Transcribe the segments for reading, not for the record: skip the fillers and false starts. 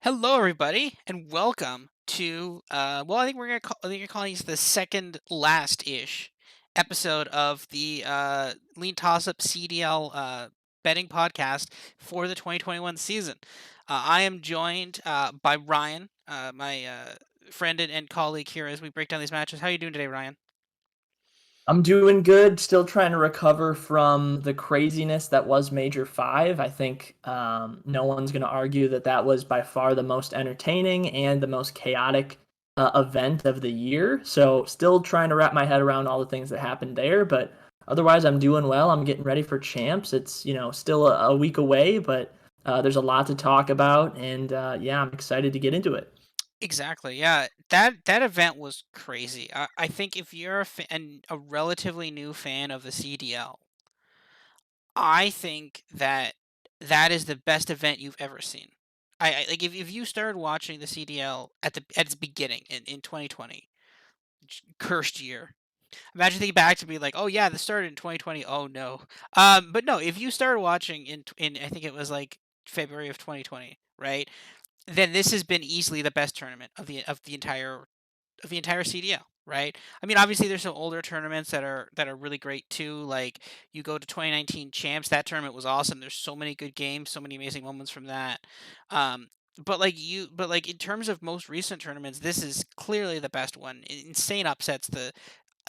Hello, everybody, and welcome to I think I think you're calling this the second last ish episode of the LeanTossup CDL betting podcast for the 2021 season. I am joined by Ryan, my friend and colleague here, as we break down these matches. How are you doing today, Ryan? I'm doing good. Still trying to recover from the craziness that was Major Five. I think no one's going to argue that that was by far the most entertaining and the most chaotic event of the year. So, still trying to wrap my head around all the things that happened there. But otherwise, I'm doing well. I'm getting ready for champs. It's still a week away, but there's a lot to talk about, and yeah, I'm excited to get into it. Exactly. Yeah, that event was crazy. I think if you're a relatively new fan of the CDL, I think that that is the best event you've ever seen. I like if you started watching the CDL at its beginning in 2020, cursed year. Imagine thinking back to be like, oh yeah, this started in 2020. Oh no. But no, if you started watching in I think it was like February of 2020, right? Then this has been easily the best tournament of the entire CDL, right? I mean, obviously there's some older tournaments that are really great too. Like you go to 2019 champs, that tournament was awesome. There's so many good games, so many amazing moments from that. Um, but like in terms of most recent tournaments, this is clearly the best one. Insane upsets.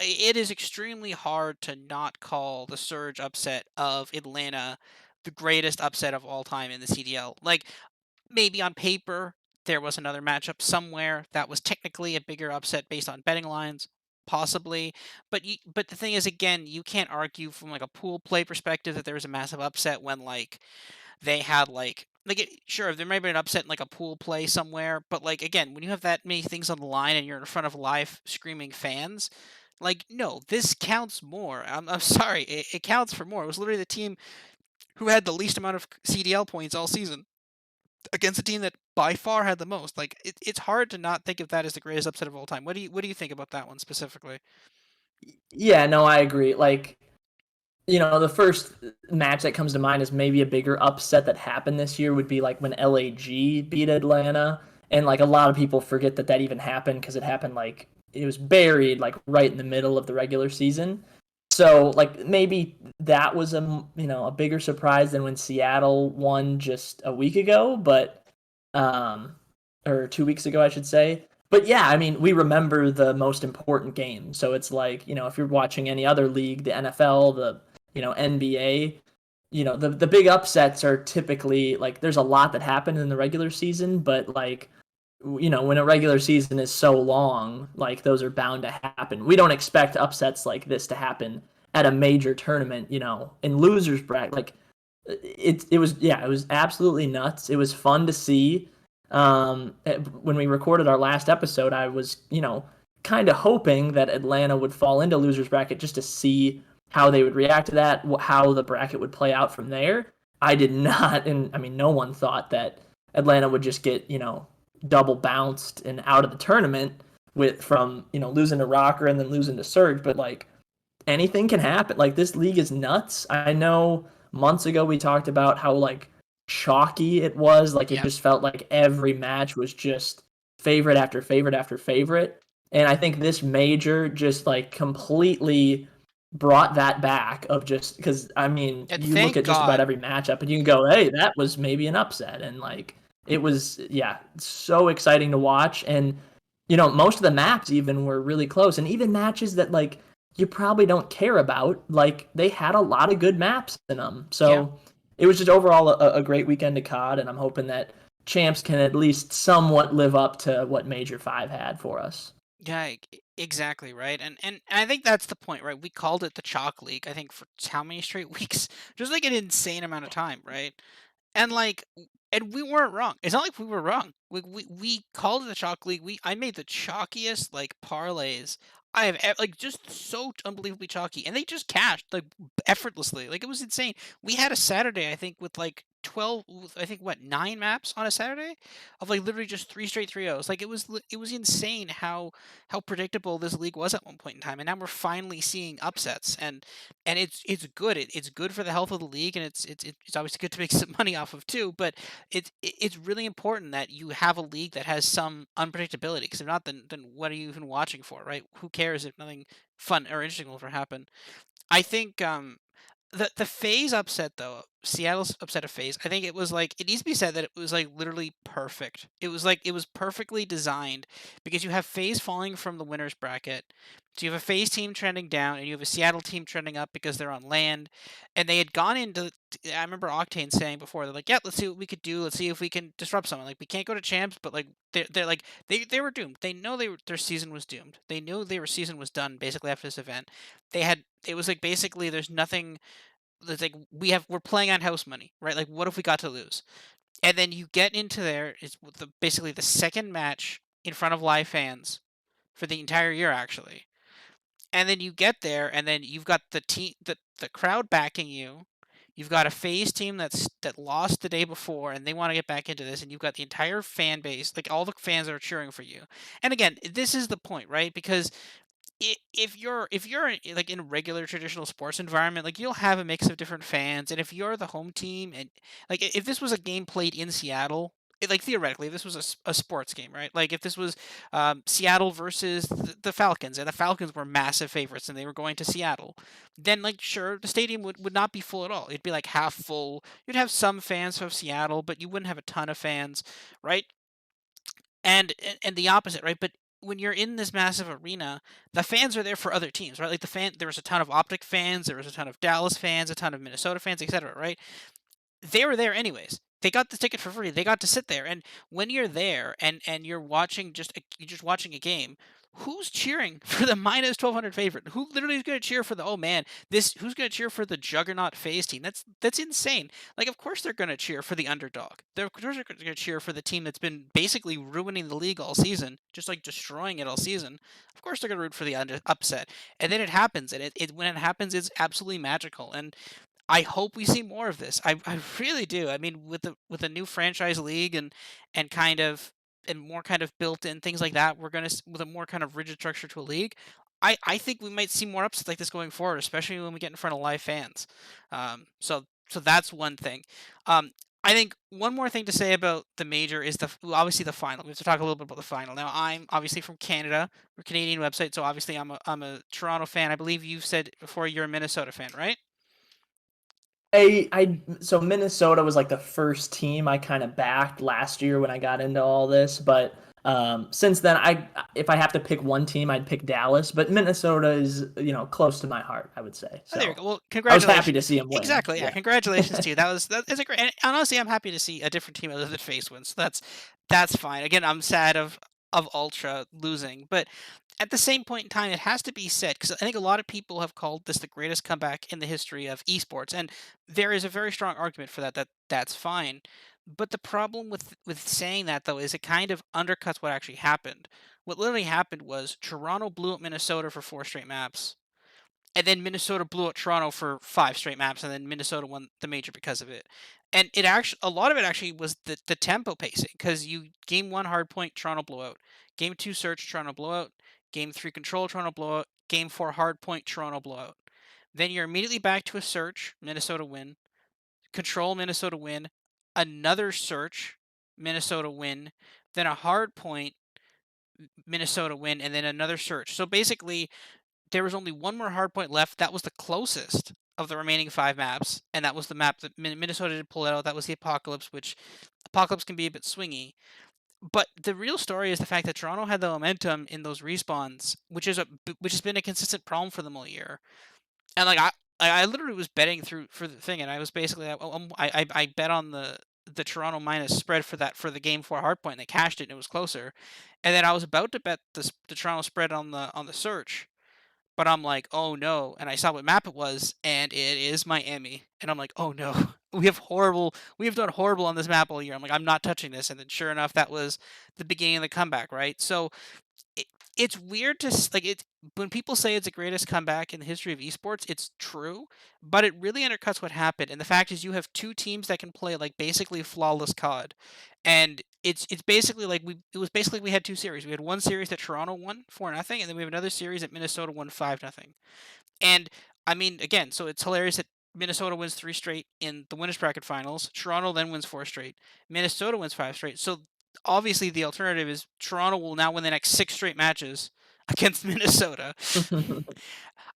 It is extremely hard to not call the Surge upset of Atlanta the greatest upset of all time in the CDL. Like maybe on paper there was another matchup somewhere that was technically a bigger upset based on betting lines, possibly. But the thing is, again, you can't argue from like a pool play perspective that there was a massive upset when they had sure there might be an upset in like a pool play somewhere, but like again, when you have that many things on the line and you're in front of live screaming fans, like no, this counts more. I'm sorry, it counts for more. It was literally the team who had the least amount of CDL points all season against a team that by far had the most. Like it's hard to not think of that as the greatest upset of all time. What do you think about that one specifically? Yeah, no, I agree. The first match that comes to mind is maybe a bigger upset that happened this year would be like when LAG beat Atlanta. And like a lot of people forget that that even happened because it happened like it was buried like right in the middle of the regular season. So like maybe that was a bigger surprise than when Seattle won just a week ago, but um or 2 weeks ago I should say. But yeah, I mean, we remember the most important game. So it's like, if you're watching any other league, the NFL, the NBA, the big upsets are typically like there's a lot that happened in the regular season, but like when a regular season is so long, like those are bound to happen. We don't expect upsets like this to happen at a major tournament, in losers bracket. Like it was absolutely nuts. It was fun to see. When we recorded our last episode, I was kind of hoping that Atlanta would fall into losers bracket just to see how they would react to that, how the bracket would play out from there. I did not, and I mean, no one thought that Atlanta would just get double bounced and out of the tournament with from losing to Rocker and then losing to Surge, but like anything can happen. Like this league is nuts. I know months ago we talked about how like chalky it was. Like it Yeah. just felt like every match was just favorite after favorite after favorite. And I think this major just like completely brought that back of just because I mean And you look thank at just about God. every matchup and you can go, hey, that was maybe an upset. And like it was, yeah, so exciting to watch. And most of the maps even were really close. And even matches that like you probably don't care about. Like they had a lot of good maps in them. Yeah. So it was just overall a great weekend to COD, and I'm hoping that champs can at least somewhat live up to what Major Five had for us. Yeah, exactly, right. And I think that's the point, right? We called it the Chalk League, I think for how many straight weeks? Just like an insane amount of time, right? And and we weren't wrong. It's not like we were wrong. We called it the Chalk League. I made the chalkiest like parlays I have like just so unbelievably chalky, and they just cashed like effortlessly. Like it was insane. We had a Saturday, I think, with like I think what 9 maps on a Saturday of like literally just three straight 3-0s. Like it was insane how predictable this league was at one point in time, and now we're finally seeing upsets, and it's good. It's good for the health of the league, and it's obviously good to make some money off of too. But it's really important that you have a league that has some unpredictability. Because if not, then what are you even watching for, right? Who cares if nothing fun or interesting will ever happen? I think the phase upset though, Seattle's upset of phase. I think it was like it needs to be said that it was like literally perfect. It was like it was perfectly designed because you have phase falling from the winners bracket. So you have a phase team trending down and you have a Seattle team trending up because they're on land. And they had gone into I remember Octane saying before, they're like, yeah, let's see what we could do. Let's see if we can disrupt someone. Like we can't go to champs, but like they're like they were doomed. They know their season was doomed. They knew their season was done basically after this event. They had it was like basically there's nothing it's like we're playing on house money, right? Like what if we got to lose? And then you get into there, it's basically the second match in front of live fans for the entire year actually. And then you get there and then you've got the crowd backing you. You've got a phase team that lost the day before and they want to get back into this, and you've got the entire fan base, like all the fans that are cheering for you. And again, this is the point, right? Because if you're like in a regular traditional sports environment, like you'll have a mix of different fans, and if you're the home team, and like if this was a game played in Seattle, like theoretically, if this was a sports game, right? Like if this was Seattle versus the Falcons, and the Falcons were massive favorites, and they were going to Seattle, then like sure, the stadium would not be full at all. It'd be like half full. You'd have some fans from Seattle, but you wouldn't have a ton of fans, right? And the opposite, right? But when you're in this massive arena, the fans are there for other teams, right? Like there was a ton of Optic fans, there was a ton of Dallas fans, a ton of Minnesota fans, etc., right? They were there anyways. They got the ticket for free. They got to sit there. And when you're there and you're watching you're just watching a game, who's cheering for the minus 1200 favorite? Who literally is going to cheer for the oh man, this who's going to cheer for the juggernaut phase team? That's insane. Like of course they're going to cheer for the underdog. They're of course they're going to cheer for the team that's been basically ruining the league all season, just like destroying it all season. Of course they're going to root for the upset. And then it happens, and it when it happens it's absolutely magical. And I hope we see more of this. I really do. I mean, with a new franchise league and kind of and more kind of built in things like that, we're gonna with a more kind of rigid structure to a league. I think we might see more upsets like this going forward, especially when we get in front of live fans. So that's one thing. Um, I think one more thing to say about the major is well, obviously the final. We have to talk a little bit about the final. Now, I'm obviously from Canada. We're a Canadian website, so obviously I'm a Toronto fan. I believe you've said before you're a Minnesota fan, right? So Minnesota was like the first team I kind of backed last year when I got into all this, but since then, if I have to pick one team, I'd pick Dallas. But Minnesota is close to my heart, I would say. Oh, there you So go. Well, I was happy congratulations. to see him win. Exactly. Yeah. Yeah. Congratulations to you. That's a great. And honestly, I'm happy to see a different team other than Face win. So that's fine. Again, I'm sad of Ultra losing, but at the same point in time, it has to be said because I think a lot of people have called this the greatest comeback in the history of esports, and there is a very strong argument for that. That's fine. But the problem with saying that though is it kind of undercuts what actually happened. What literally happened was Toronto blew up Minnesota for 4 straight maps, and then Minnesota blew out Toronto for 5 straight maps, and then Minnesota won the major because of it. And it actually, a lot of it actually was the tempo pacing because you game one hard point, Toronto blowout, game two search, Toronto blowout, game three control, Toronto blowout, game four hard point, Toronto blowout. Then you're immediately back to a search, Minnesota win, control, Minnesota win, another search, Minnesota win, then a hard point, Minnesota win, and then another search. So basically, there was only one more hardpoint left. That was the closest of the remaining 5 maps, and that was the map that Minnesota did pull out. That was the Apocalypse, which Apocalypse can be a bit swingy. But the real story is the fact that Toronto had the momentum in those respawns, which has been a consistent problem for them all year. And like I literally was betting through for the thing, and I was basically I bet on the Toronto minus spread for that for the game four hardpoint, and they cashed it, and it was closer. And then I was about to bet the Toronto spread on the search, but I'm like, "Oh no," and I saw what map it was, and it is Miami, and I'm like, "Oh no, we have done horrible on this map all year." I'm like, "I'm not touching this," and then sure enough, that was the beginning of the comeback, right? So it's weird to like it's when people say it's the greatest comeback in the history of esports, it's true, but it really undercuts what happened. And the fact is, you have two teams that can play like basically flawless COD, and it's basically like we had two series. We had one series that Toronto won 4-0, and then we have another series that Minnesota won 5-0. And I mean, again, so it's hilarious that Minnesota wins three straight in the winners bracket finals. Toronto then wins four straight. Minnesota wins five straight. So obviously, the alternative is Toronto will now win the next six straight matches against Minnesota.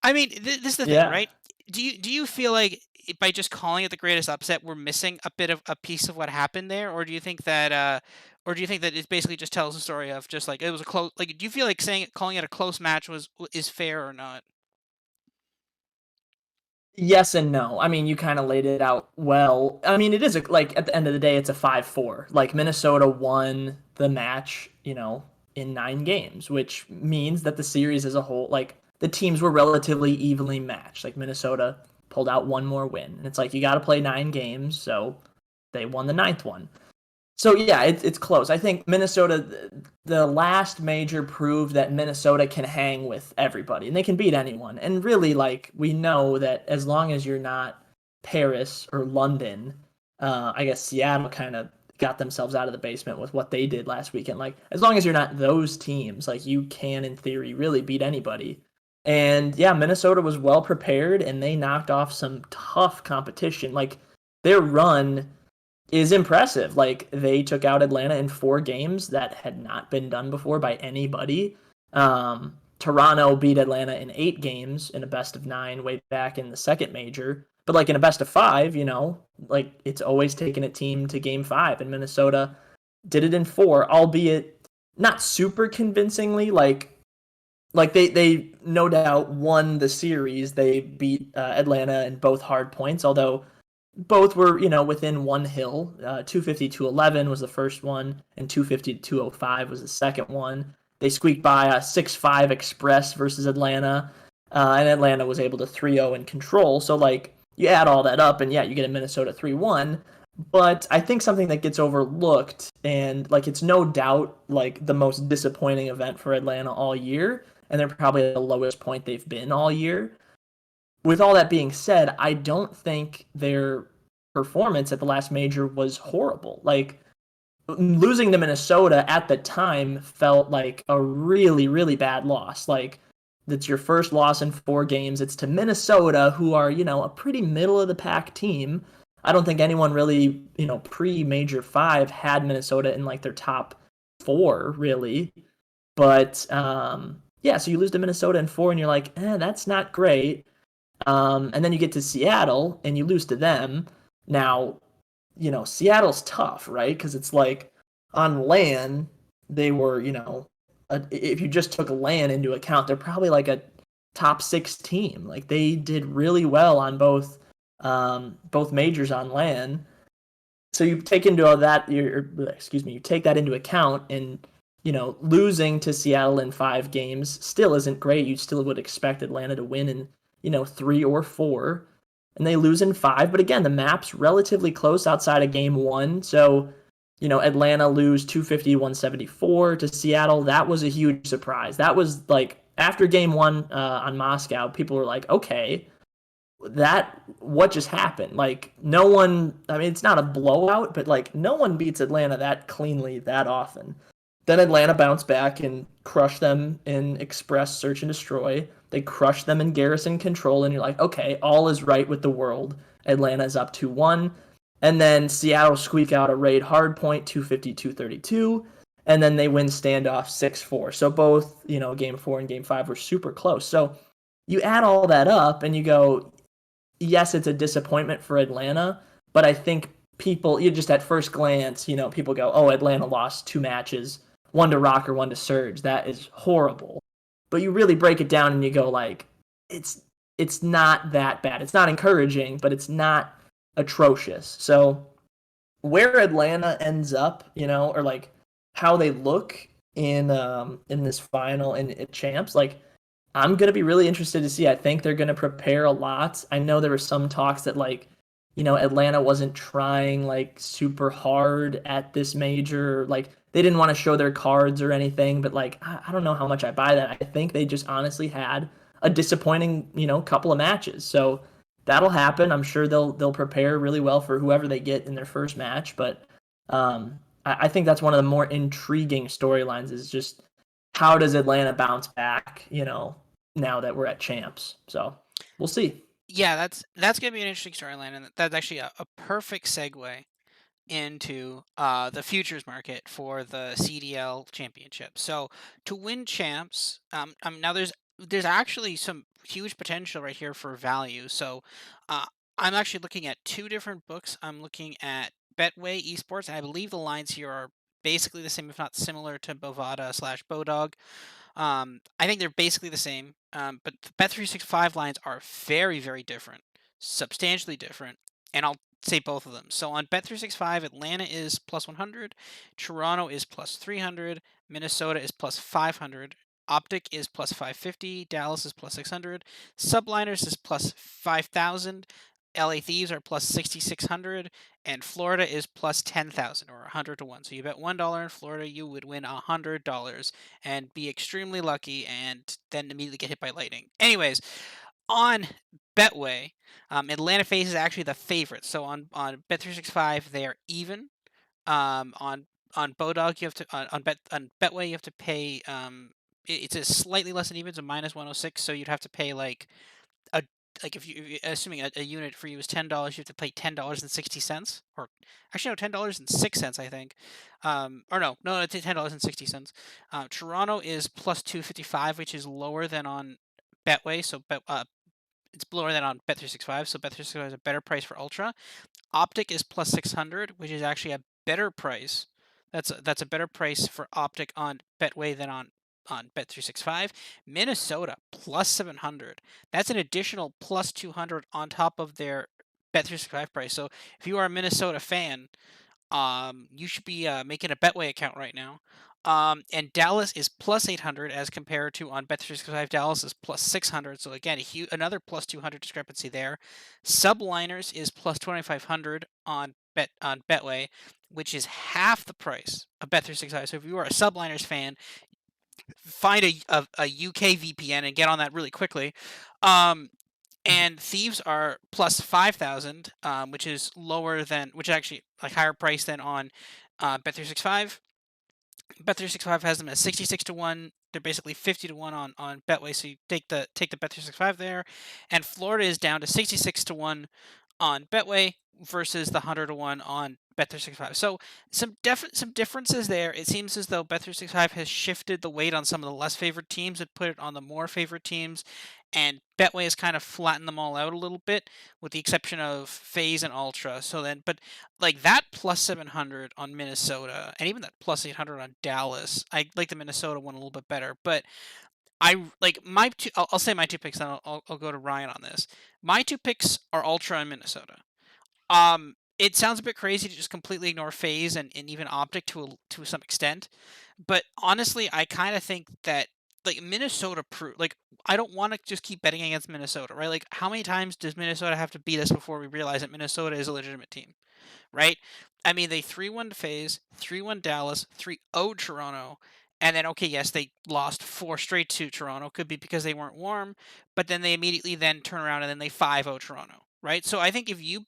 I mean, this is the thing, Yeah. right? Do you feel like by just calling it the greatest upset, we're missing a bit of a piece of what happened there, or do you think that it basically just tells the story of just like it was a close? Like, do you feel like saying calling it a close match is fair or not? Yes and no. I mean, you kind of laid it out well. I mean, it is like at the end of the day, it's a 5-4. Like Minnesota won the match, in 9 games, which means that the series as a whole, like the teams were relatively evenly matched. Like Minnesota pulled out one more win. And it's like you got to play 9 games, so they won the ninth one. So yeah, it's close. I think Minnesota, the last major proved that Minnesota can hang with everybody and they can beat anyone. And really, like we know that as long as you're not Paris or London, I guess Seattle kind of got themselves out of the basement with what they did last weekend. Like as long as you're not those teams, like you can in theory really beat anybody. And yeah, Minnesota was well prepared and they knocked off some tough competition. Like their run is impressive. Like they took out Atlanta in 4 games that had not been done before by anybody. Toronto beat Atlanta in 8 games in a best of 9 way back in the second major. But like in a best of 5, like it's always taken a team to game 5, and Minnesota did it in 4, albeit not super convincingly. Like they no doubt won the series. They beat Atlanta in both hard points, although both were, within one hill. 250 to 11 was the first one, and 250 to 205 was the second one. They squeaked by a 6-5 express versus Atlanta, and Atlanta was able to 3-0 in control. So, like, you add all that up, and yeah, you get a Minnesota 3-1. But I think something that gets overlooked, and like, it's no doubt like the most disappointing event for Atlanta all year, and they're probably at the lowest point they've been all year. With all that being said, I don't think their performance at the last major was horrible. Like losing to Minnesota at the time felt like a really, really bad loss. Like that's your first loss in 4 games. It's to Minnesota, who are, a pretty middle of the pack team. I don't think anyone really, pre Major 5 had Minnesota in like their top 4, really. But yeah, so you lose to Minnesota in 4, and you're like, that's not great. And then you get to Seattle and you lose to them. Now, Seattle's tough, right? Because it's like on LAN, they were, if you just took LAN into account, they're probably like a top 6 team. Like they did really well on both majors on LAN. So you take into all that, you take that into account, and losing to Seattle in 5 games still isn't great. You still would expect Atlanta to win in 3 or 4, and they lose in 5. But again, the map's relatively close outside of game 1, so Atlanta lose 250-174 to Seattle. That was a huge surprise. That was like after game 1 on Moscow, people were like, okay, what just happened? Like no one, I mean, it's not a blowout, but like no one beats Atlanta that cleanly that often. Then Atlanta bounced back and crushed them in Express Search and Destroy. They crushed them in Garrison Control, and you're like, okay, all is right with the world. Atlanta's up 2-1. And then Seattle squeak out a raid hardpoint 250-232. And then they win standoff 6-4. So both, game 4 and game 5 were super close. So you add all that up and you go, yes, it's a disappointment for Atlanta, but I think people, you just at first glance, people go, oh, Atlanta lost 2 matches, one to Rocker, one to Surge. That is horrible. But you really break it down and you go like, it's not that bad. It's not encouraging, but it's not atrocious. So where Atlanta ends up, or like how they look in this final and champs, like I'm gonna be really interested to see. I think they're gonna prepare a lot. I know there were some talks that like, Atlanta wasn't trying like super hard at this major. Like they didn't want to show their cards or anything, but like I don't know how much I buy that. I think they just honestly had a disappointing, couple of matches. So that'll happen. I'm sure they'll prepare really well for whoever they get in their first match. But I think that's one of the more intriguing storylines is just how does Atlanta bounce back, now that we're at champs. So we'll see. Yeah, that's gonna be an interesting storyline, and that's actually a perfect segue into the futures market for the CDL championship. So to win champs, now there's actually some huge potential right here for value. So uh, I'm actually looking at two different books. I'm looking at Betway Esports, and I believe the lines here are basically the same, if not similar to Bovada slash Bodog. I think they're basically the same, but the Bet365 lines are very, very different, substantially different, and I'll say both of them. So on Bet365, Atlanta is plus 100, Toronto is plus 300, Minnesota is plus 500, Optic is plus 550, Dallas is plus 600, Subliners is plus 5,000, LA Thieves are plus 6,600, and Florida is plus 10,000 or 100 to 1. So you bet $1 in Florida, you would win $100 and be extremely lucky and then immediately get hit by lightning. Anyways, on Betway, Atlanta FaZe is actually the favorite. So on Bet365, they are even. On Bodog, you have to on Betway you have to pay. It's a slightly less than even, so minus 106. So you'd have to pay a like if you assuming a unit for you is $10, you have to pay $10.60, or actually no, $10.06 I think, or no, it's $10.60. Toronto is plus 255, which is lower than on Betway, so it's lower than on Bet365, so Bet365 is a better price for Ultra. Optic is plus 600, which is actually a better price. That's a better price for Optic on Betway than on Bet365. Minnesota plus 700. That's an additional plus 200 on top of their Bet365 price. So if you are a Minnesota fan, you should be making a Betway account right now. And Dallas is plus 800 as compared to on Bet365. Dallas is plus 600. So again, another plus 200 discrepancy there. Subliners is plus 2,500 on Betway, which is half the price of Bet365. So if you are a Subliners fan, find a UK VPN and get on that really quickly. And Thieves are plus 5,000, which is which is actually like higher price than on Bet365. Bet365 has them at 66 to 1. They're basically 50 to 1 on Betway. So you take the Bet365 there. And Florida is down to 66 to 1 on Betway versus the 100 to 1 on Bet365. So some differences there. It seems as though Bet365 has shifted the weight on some of the less favored teams and put it on the more favored teams. And Betway has kind of flattened them all out a little bit, with the exception of FaZe and Ultra. But like that plus 700 on Minnesota, and even that plus 800 on Dallas, I like the Minnesota one a little bit better. But I like my two. I'll say my two picks, and I'll go to Ryan on this. My two picks are Ultra and Minnesota. It sounds a bit crazy to just completely ignore FaZe and even Optic to some extent, but honestly, I kind of think that like Minnesota like I don't want to just keep betting against Minnesota, right? Like how many times does Minnesota have to beat us before we realize that Minnesota is a legitimate team, right? I mean, they 3-1 to FaZe, 3-1 Dallas, 3-0 Toronto, and then okay, yes, they lost four straight to Toronto. Could be because they weren't warm, but then they immediately then turn around and then they 5-0 Toronto, right? So I think if you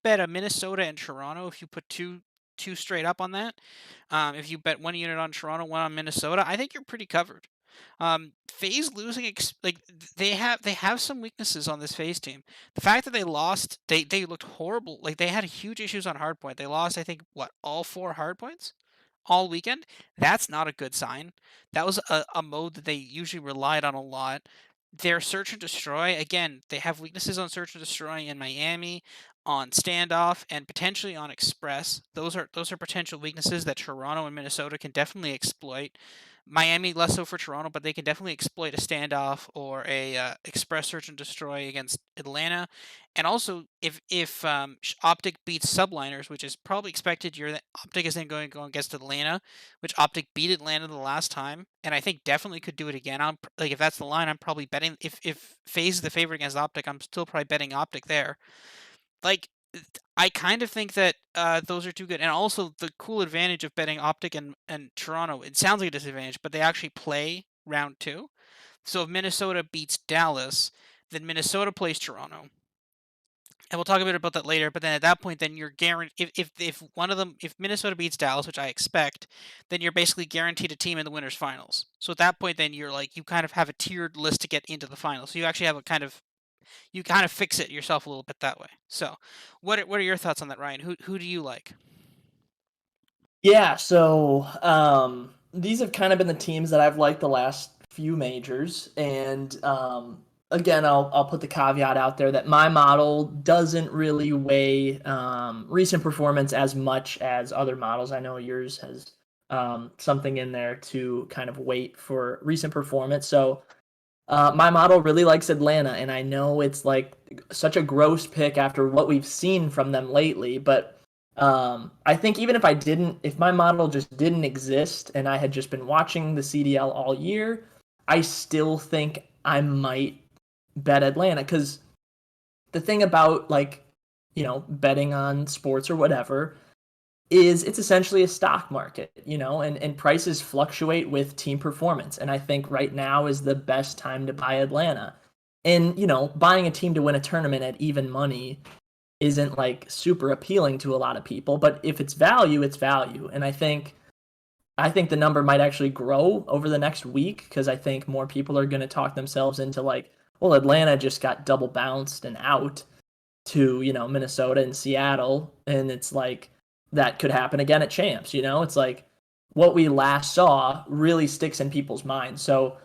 bet a Minnesota and Toronto, if you put two straight up on that, if you bet one unit on Toronto, one on Minnesota, I think you're pretty covered. FaZe losing they have some weaknesses on this FaZe team. The fact that they lost, they looked horrible. Like they had huge issues on hardpoint. They lost, I think, what, all four hardpoints all weekend. That's not a good sign. That was a mode that they usually relied on a lot. Their search and destroy, again, they have weaknesses on search and destroy in Miami, on standoff, and potentially on express. Those are potential weaknesses that Toronto and Minnesota can definitely exploit. Miami less so for Toronto, but they can definitely exploit a standoff or a express search and destroy against Atlanta. And also, if Optic beats Subliners, which is probably expected, Optic is then going to go against Atlanta, which Optic beat Atlanta the last time, and I think definitely could do it again. Like if that's the line, I'm probably betting if FaZe is the favorite against Optic, I'm still probably betting Optic there. Like I kind of think that those are too good, and also the cool advantage of betting Optic and Toronto. It sounds like a disadvantage, but they actually play round two. So if Minnesota beats Dallas, then Minnesota plays Toronto, and we'll talk a bit about that later. But then at that point, then you're guaranteed if one of them, if Minnesota beats Dallas, which I expect, then you're basically guaranteed a team in the winners finals. So at that point, then you're like you kind of have a tiered list to get into the finals. So you actually have a kind of you kind of fix it yourself a little bit that way. So, what are your thoughts on that, Ryan? Who do you like? Yeah, so these have kind of been the teams that I've liked the last few majors, and again, I'll put the caveat out there that my model doesn't really weigh recent performance as much as other models. I know yours has something in there to kind of weight for recent performance. So my model really likes Atlanta, and I know it's like such a gross pick after what we've seen from them lately. But I think even if I didn't, if my model just didn't exist and I had just been watching the CDL all year, I still think I might bet Atlanta because the thing about like betting on sports or whatever is it's essentially a stock market, and prices fluctuate with team performance. And I think right now is the best time to buy Atlanta. And, buying a team to win a tournament at even money isn't like super appealing to a lot of people, but if it's value, it's value. And I think the number might actually grow over the next week because I think more people are going to talk themselves into like, well, Atlanta just got double bounced and out to Minnesota and Seattle, and it's like that could happen again at champs. It's like what we last saw really sticks in people's minds. So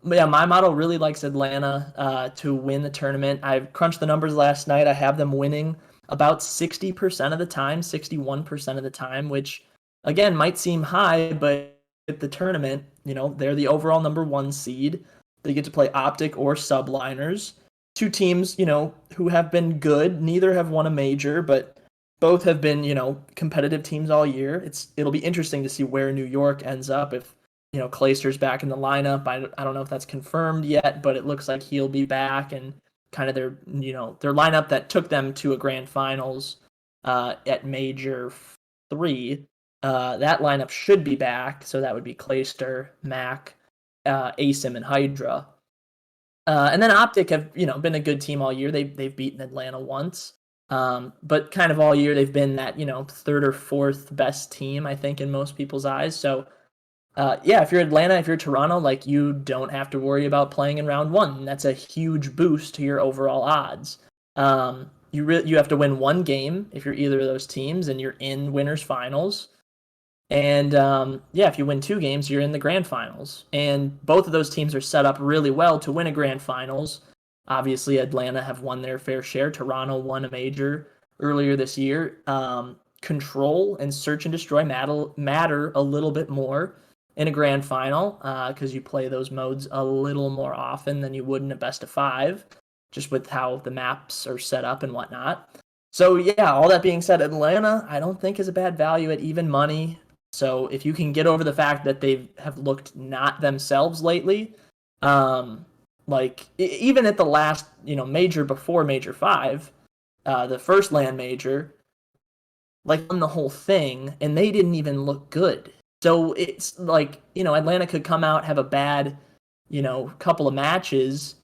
yeah, my model really likes Atlanta to win the tournament. I crunched the numbers last night. I have them winning about 60% of the time, 61% of the time, which again might seem high, but at the tournament, they're the overall number one seed. They get to play Optic or Subliners, two teams, who have been good. Neither have won a major, but both have been, competitive teams all year. It'll be interesting to see where New York ends up if Clayster's back in the lineup. I don't know if that's confirmed yet, but it looks like he'll be back and kind of their lineup that took them to a grand finals at Major 3. That lineup should be back, so that would be Clayster, Mac, Asim, and Hydra. And then Optic have been a good team all year. They've beaten Atlanta once, but kind of all year they've been that third or fourth best team I think in most people's eyes. So yeah, if you're Atlanta, if you're Toronto, like you don't have to worry about playing in round one. That's a huge boost to your overall odds. You have to win one game if you're either of those teams, and you're in winners finals. And yeah, if you win two games, you're in the grand finals. And both of those teams are set up really well to win a grand finals. Obviously, Atlanta have won their fair share. Toronto won a major earlier this year. Control and search and destroy matter a little bit more in a grand final because you play those modes a little more often than you would in a best of five, just with how the maps are set up and whatnot. So yeah, all that being said, Atlanta I don't think is a bad value at even money. So if you can get over the fact that they have looked not themselves lately, like even at the last major before Major 5, the first land major, like won the whole thing, and they didn't even look good. So it's like Atlanta could come out have a bad couple of matches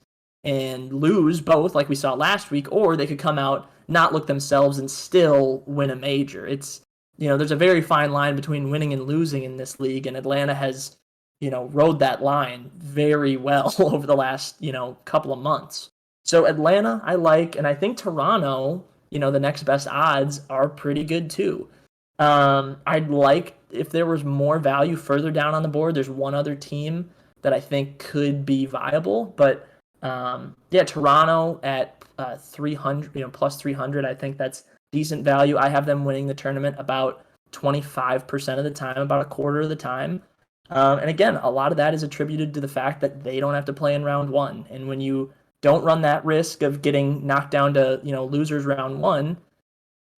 and lose both, like we saw last week, or they could come out not look themselves and still win a major. It's there's a very fine line between winning and losing in this league, and Atlanta has rode that line very well over the last couple of months. So Atlanta I like, and I think Toronto, the next best odds are pretty good too. I'd like if there was more value further down on the board. There's one other team that I think could be viable, but yeah, Toronto at 300, plus 300. I think that's decent value. I have them winning the tournament about 25% of the time, about a quarter of the time. And again, a lot of that is attributed to the fact that they don't have to play in round one. And when you don't run that risk of getting knocked down to losers round one,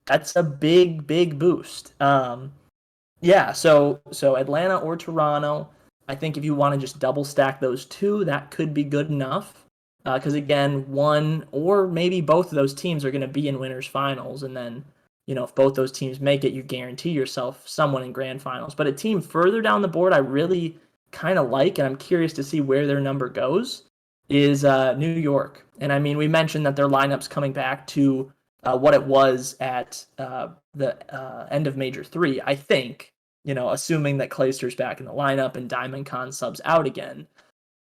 that's a big, big boost. Yeah, so Atlanta or Toronto, I think if you want to just double stack those two, that could be good enough. Because again, one or maybe both of those teams are going to be in winners finals, and then if both those teams make it, you guarantee yourself someone in grand finals. But a team further down the board, I really kind of like, and I'm curious to see where their number goes. Is New York, and I mean we mentioned that their lineup's coming back to what it was at the end of Major Three. I think assuming that Clayster's back in the lineup and Diamond Khan subs out again.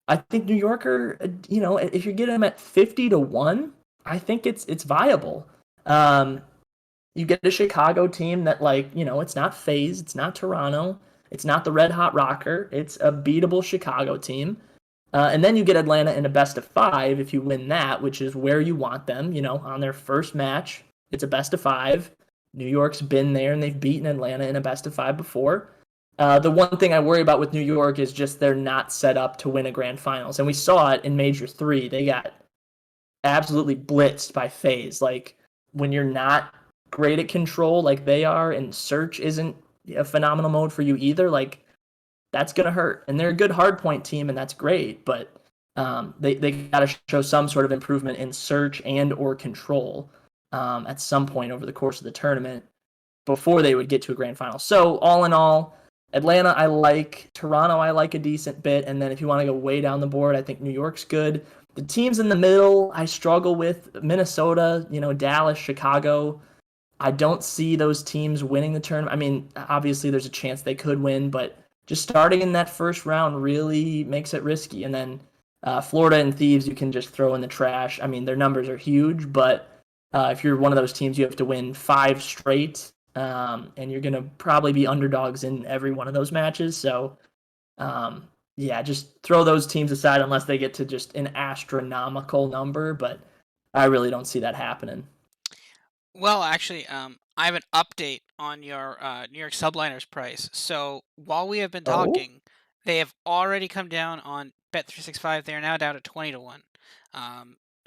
I think New Yorker, if you get them at 50-1, I think it's viable. Um, you get a Chicago team that it's not FaZe, it's not Toronto, it's not the Red Hot Rocker, it's a beatable Chicago team. And then you get Atlanta in a best of five if you win that, which is where you want them, on their first match. It's a best of five. New York's been there and they've beaten Atlanta in a best of five before. The one thing I worry about with New York is just they're not set up to win a grand finals. And we saw it in Major 3. They got absolutely blitzed by FaZe. Like, when you're not great at control like they are and search isn't a phenomenal mode for you either, like, that's going to hurt. And they're a good hardpoint team, and that's great. But they got to show some sort of improvement in search and or control at some point over the course of the tournament before they would get to a grand final. So all in all, Atlanta I like, Toronto I like a decent bit, and then if you want to go way down the board, I think New York's good. The teams in the middle I struggle with: Minnesota, Dallas, Chicago. I don't see those teams winning the tournament. I mean, obviously there's a chance they could win, but just starting in that first round really makes it risky. And then Florida and Thieves, you can just throw in the trash. I mean, their numbers are huge, but if you're one of those teams, you have to win 5 straight, and you're going to probably be underdogs in every one of those matches. So, yeah, just throw those teams aside unless they get to just an astronomical number, but I really don't see that happening. Well, actually, I have an update on your New York subliners price. So while we have been Oh? talking, they have already come down on Bet365. They are now down to 20-1.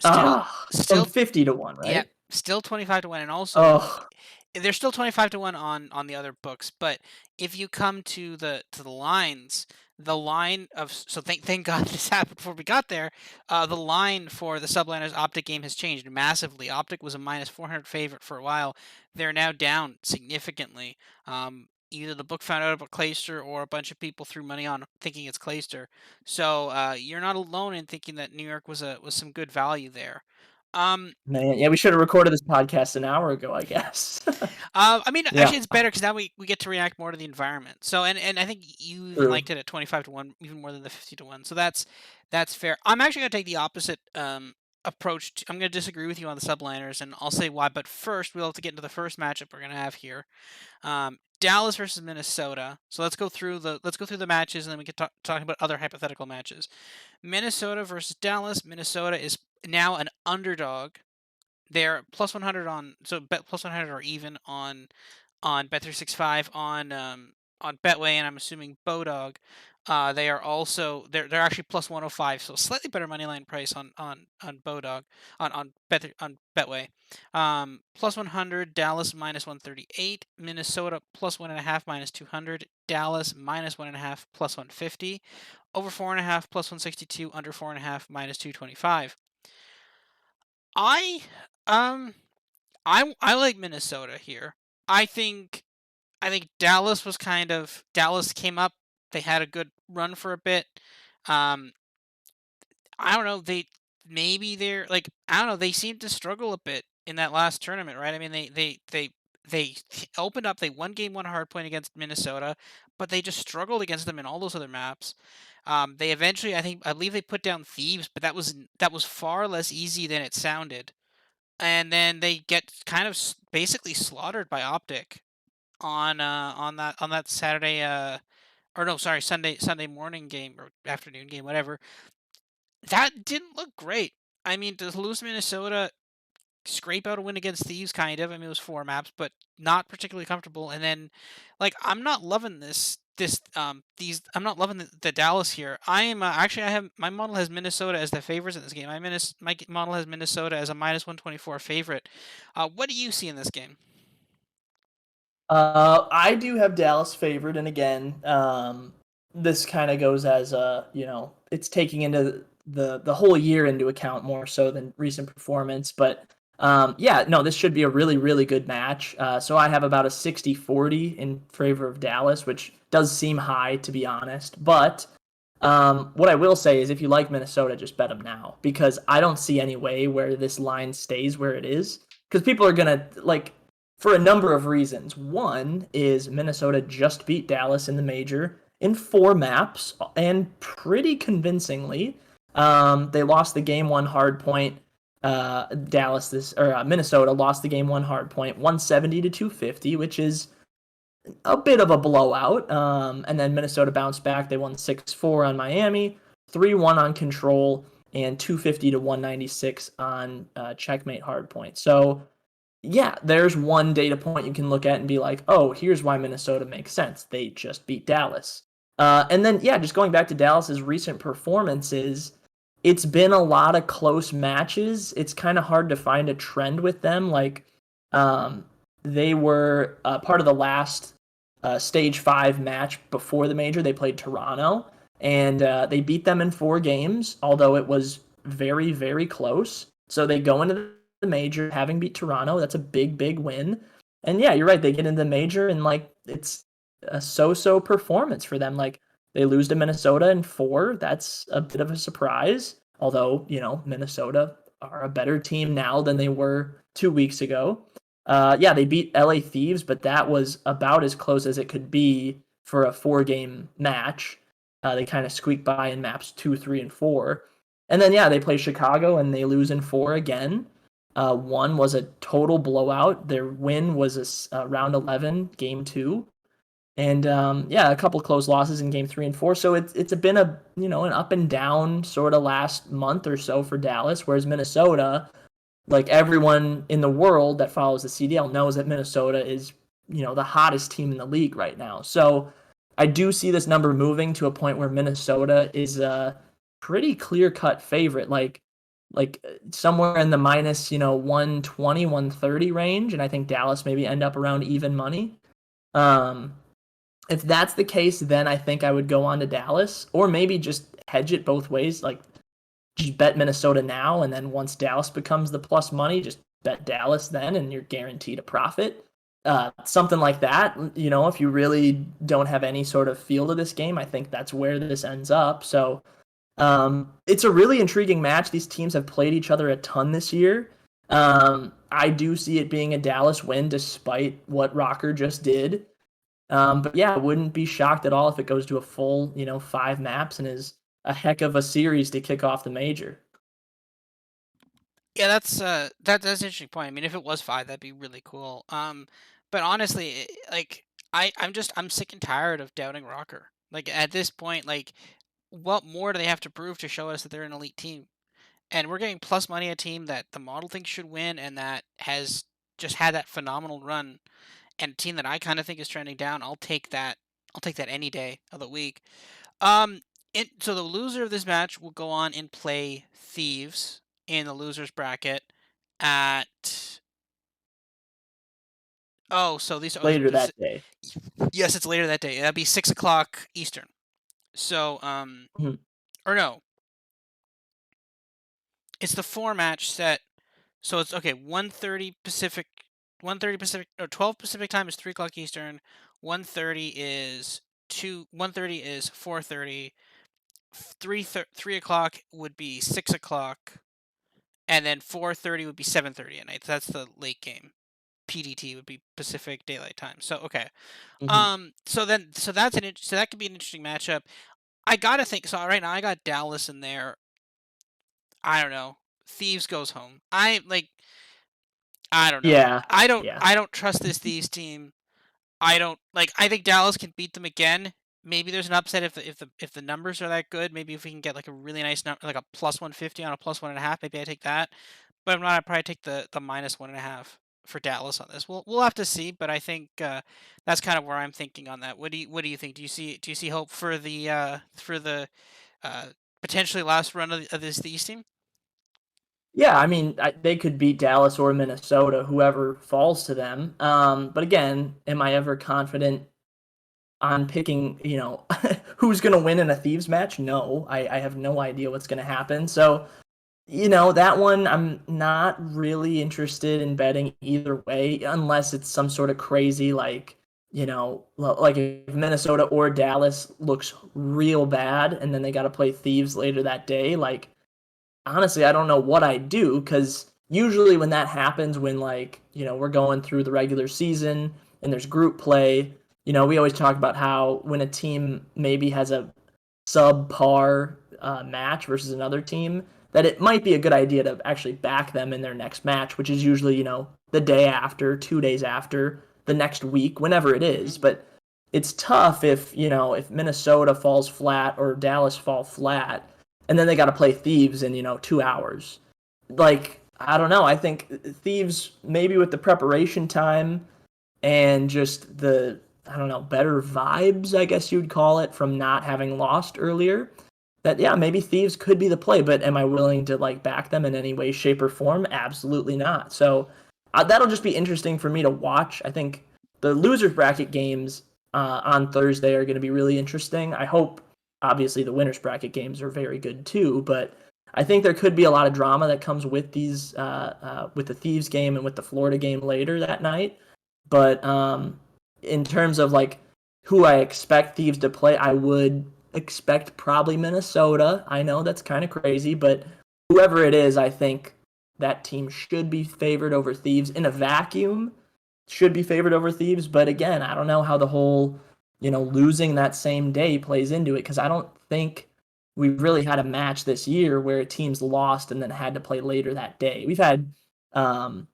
Still, From still, 50-1, yeah, right? still 25-1, and also Oh, they're still 25-1 on the other books. But if you come to the lines, the line of so thank God this happened before we got there. The line for the subliners Optic game has changed massively. Optic was a minus 400 favorite for a while. They're now down significantly. Either the book found out about Clayster or a bunch of people threw money on thinking it's Clayster. So you're not alone in thinking that New York was some good value there. Um, man. Yeah, we should have recorded this podcast an hour ago, I guess. I mean, Yeah, actually, it's better because now we get to react more to the environment. So, and I think you even true. liked it at 25-1, even more than the 50-1. So that's fair. I'm actually gonna take the opposite approach. I'm gonna disagree with you on the subliners, and I'll say why. But first, we'll have to get into the first matchup we're gonna have here. Dallas versus Minnesota. So let's go through the matches, and then we can talk about other hypothetical matches. Minnesota versus Dallas. Minnesota is now an underdog. They're plus 100 on bet plus 100 or even on Bet365 on Betway, and I'm assuming Bodog. They are also they're actually plus 105, so slightly better money line price on Bodog on Betway. Plus 100 Dallas minus 138, Minnesota plus 1.5 minus 200, Dallas minus 1.5 plus 150, over 4.5 plus 162, under 4.5 minus 225. I um I like Minnesota here. I think I think Dallas came up. They had a good run for a bit. Um, I don't know. They're like I don't know. They seemed to struggle a bit in that last tournament, right? I mean, they opened up. They won game one hard point against Minnesota, but they just struggled against them in all those other maps. They eventually, I believe they put down Thieves, but that was far less easy than it sounded. And then they get kind of basically slaughtered by Optic on that Saturday or no, sorry, Sunday morning game or afternoon game, whatever. That didn't look great. I mean, to lose Minnesota, scrape out a win against Thieves, kind of. I mean, it was 4 maps, but not particularly comfortable. And then, like, I'm not loving these. I'm not loving the Dallas here. I am actually. I have my model has Minnesota as the favorites in this game. My model has Minnesota as a minus 124 favorite. What do you see in this game? I do have Dallas favored, and again, this kind of goes as it's taking into the whole year into account more so than recent performance. But yeah, no, this should be a really, really good match. So I have about a 60-40 in favor of Dallas, which does seem high, to be honest. But what I will say is if you like Minnesota, just bet them now because I don't see any way where this line stays where it is. Because people are going to, like, for a number of reasons. One is Minnesota just beat Dallas in the major in 4 maps and pretty convincingly. They lost the game one hard point. Minnesota lost the game one hard point, 170 to 250, which is a bit of a blowout. And then Minnesota bounced back. They won 6-4 on Miami, 3-1 on Control, and 250 to 196 on Checkmate Hardpoint. So yeah, there's one data point you can look at and be like, oh, here's why Minnesota makes sense. They just beat Dallas. And then, yeah, just going back to Dallas's recent performances, it's been a lot of close matches. It's kind of hard to find a trend with them. Like, um, they were part of the last stage 5 match before the major. They played Toronto, and they beat them in 4 games, although it was very, very close. So they go into the major having beat Toronto. That's a big, big win. And yeah, you're right. They get into the major, and like it's a so-so performance for them. Like they lose to Minnesota in 4. That's a bit of a surprise. Although, Minnesota are a better team now than they were 2 weeks ago. Yeah, they beat LA Thieves, but that was about as close as it could be for a 4-game match. They kind of squeaked by in maps 2, 3, and 4. And then, yeah, they play Chicago and they lose in 4 again. One was a total blowout. Their win was a round 11, game 2. And yeah, a couple close losses in game 3 and 4. So it's been an up and down sort of last month or so for Dallas, whereas Minnesota, like everyone in the world that follows the CDL knows that Minnesota is, the hottest team in the league right now. So I do see this number moving to a point where Minnesota is a pretty clear-cut favorite, like somewhere in the minus, 120, 130 range, and I think Dallas maybe end up around even money. Um, if that's the case, then I think I would go on to Dallas, or maybe just hedge it both ways, like just bet Minnesota now, and then once Dallas becomes the plus money, just bet Dallas then, and you're guaranteed a profit. Something like that. If you really don't have any sort of feel to this game, I think that's where this ends up. So it's a really intriguing match. These teams have played each other a ton this year. I do see it being a Dallas win, despite what Rocker just did. But yeah, I wouldn't be shocked at all if it goes to a full, 5 maps and is a heck of a series to kick off the major. Yeah, that's an interesting point. I mean, if it was 5, that'd be really cool. But honestly, I'm sick and tired of doubting Rocker. Like at this point, like what more do they have to prove to show us that they're an elite team? And we're getting plus money a team that the model thinks should win and that has just had that phenomenal run, and a team that I kind of think is trending down. I'll take that. I'll take that any day of the week. Um, so the loser of this match will go on and play Thieves in the losers bracket at so these are Later that day. yes, it's later that day. That'd be 6 o'clock Eastern. So Mhm. or no, it's the 4 match set. So it's okay. 1:30 Pacific, 1:30 Pacific, or 12 Pacific time is 3 o'clock Eastern. 1:30 is 1:30 is 4:30. 3 o'clock would be 6 o'clock, and then 4:30 would be 7:30 at night. That's the late game. PDT would be Pacific Daylight Time. So okay. Mhm. So that could be an interesting matchup. I gotta think. So right now I got Dallas in there. I don't know. Thieves goes home. I don't know. Yeah. I don't Yeah. I don't trust this Thieves team. I don't like. I think Dallas can beat them again. Maybe there's an upset if the numbers are that good. Maybe if we can get like a really nice number, like a plus 150 on a plus 1.5. Maybe I take that. But if not, I'd probably take the minus 1.5 for Dallas on this. We'll have to see. But I think that's kind of where I'm thinking on that. What do you think? Do you see hope for the uh, potentially last run of this Thieves team? Yeah, I mean, they could beat Dallas or Minnesota, whoever falls to them. But again, am I ever confident on picking, who's going to win in a Thieves match? No, I have no idea what's going to happen. So, you know, that one I'm not really interested in betting either way, unless it's some sort of crazy, like, you know, like if Minnesota or Dallas looks real bad and then they got to play Thieves later that day. Like, honestly, I don't know what I do because usually when that happens, when like, you know, we're going through the regular season and there's group play, you know, we always talk about how when a team maybe has a subpar match versus another team, that it might be a good idea to actually back them in their next match, which is usually, you know, the day after, 2 days after, the next week, whenever it is. Mhm. But it's tough if, you know, if Minnesota falls flat or Dallas fall flat and then they got to play Thieves in, you know, 2 hours. Like, I don't know. I think Thieves, maybe with the preparation time and just the, I don't know, better vibes, I guess you'd call it, from not having lost earlier, that, yeah, maybe Thieves could be the play, but am I willing to like back them in any way, shape, or form? Absolutely not. So that'll just be interesting for me to watch. I think the losers bracket games on Thursday are going to be really interesting. I hope, obviously, the winners bracket games are very good too, but I think there could be a lot of drama that comes with these, with the Thieves game and with the Florida game later that night. But in terms of like who I expect Thieves to play, I would expect probably Minnesota. I know that's kind of crazy, but whoever it is, I think that team should be favored over Thieves in a vacuum. Should be favored over Thieves, but again, I don't know how the whole, you know, losing that same day plays into it because I don't think we've really had a match this year where a team's lost and then had to play later that day. Um,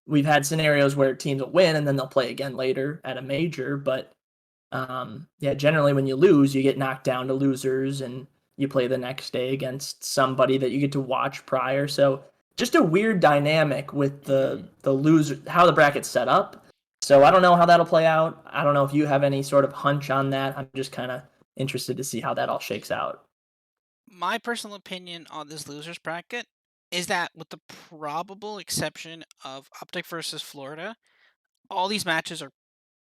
we've had scenarios where teams will win and then they'll play again later at a major, but yeah, generally when you lose, you get knocked down to losers and you play the next day against somebody that you get to watch prior. So just a weird dynamic with Mhm. the loser, how the bracket's set up. So I don't know how that'll play out. I don't know if you have any sort of hunch on that. I'm just kind of interested to see how that all shakes out. My personal opinion on this losers bracket is that, with the probable exception of Optic versus Florida, all these matches are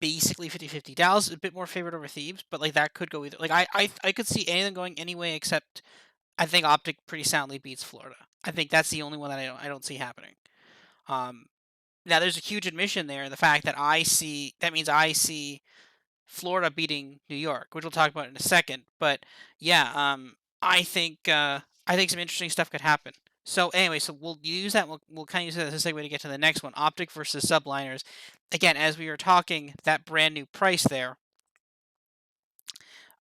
basically 50-50. Dallas is a bit more favored over Thebes, but like that could go either. Like I could see anything going any way except I think Optic pretty soundly beats Florida. I think that's the only one that I don't see happening. Um, Now there's a huge admission there in the fact that I see Florida beating New York, which we'll talk about in a second. But yeah, I think some interesting stuff could happen. So anyway, so we'll use that. We'll kind of use that as a segue to get to the next one: Optic versus Subliners. Again, as we were talking, that brand new price there.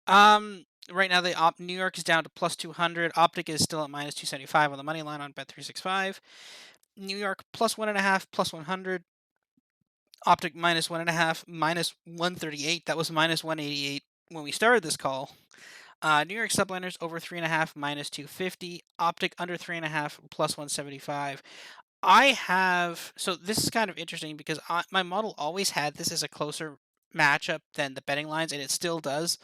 Right now New York is down to plus 200. Optic is still at minus 275 on the money line on Bet365. New York plus 1.5, plus 100. Optic minus 1.5, minus 138. That was minus 188 when we started this call. New York subliners over 3.5, minus 250. Optic under 3.5, plus 175. So this is kind of interesting because my model always had this as a closer matchup than the betting lines, and it still does.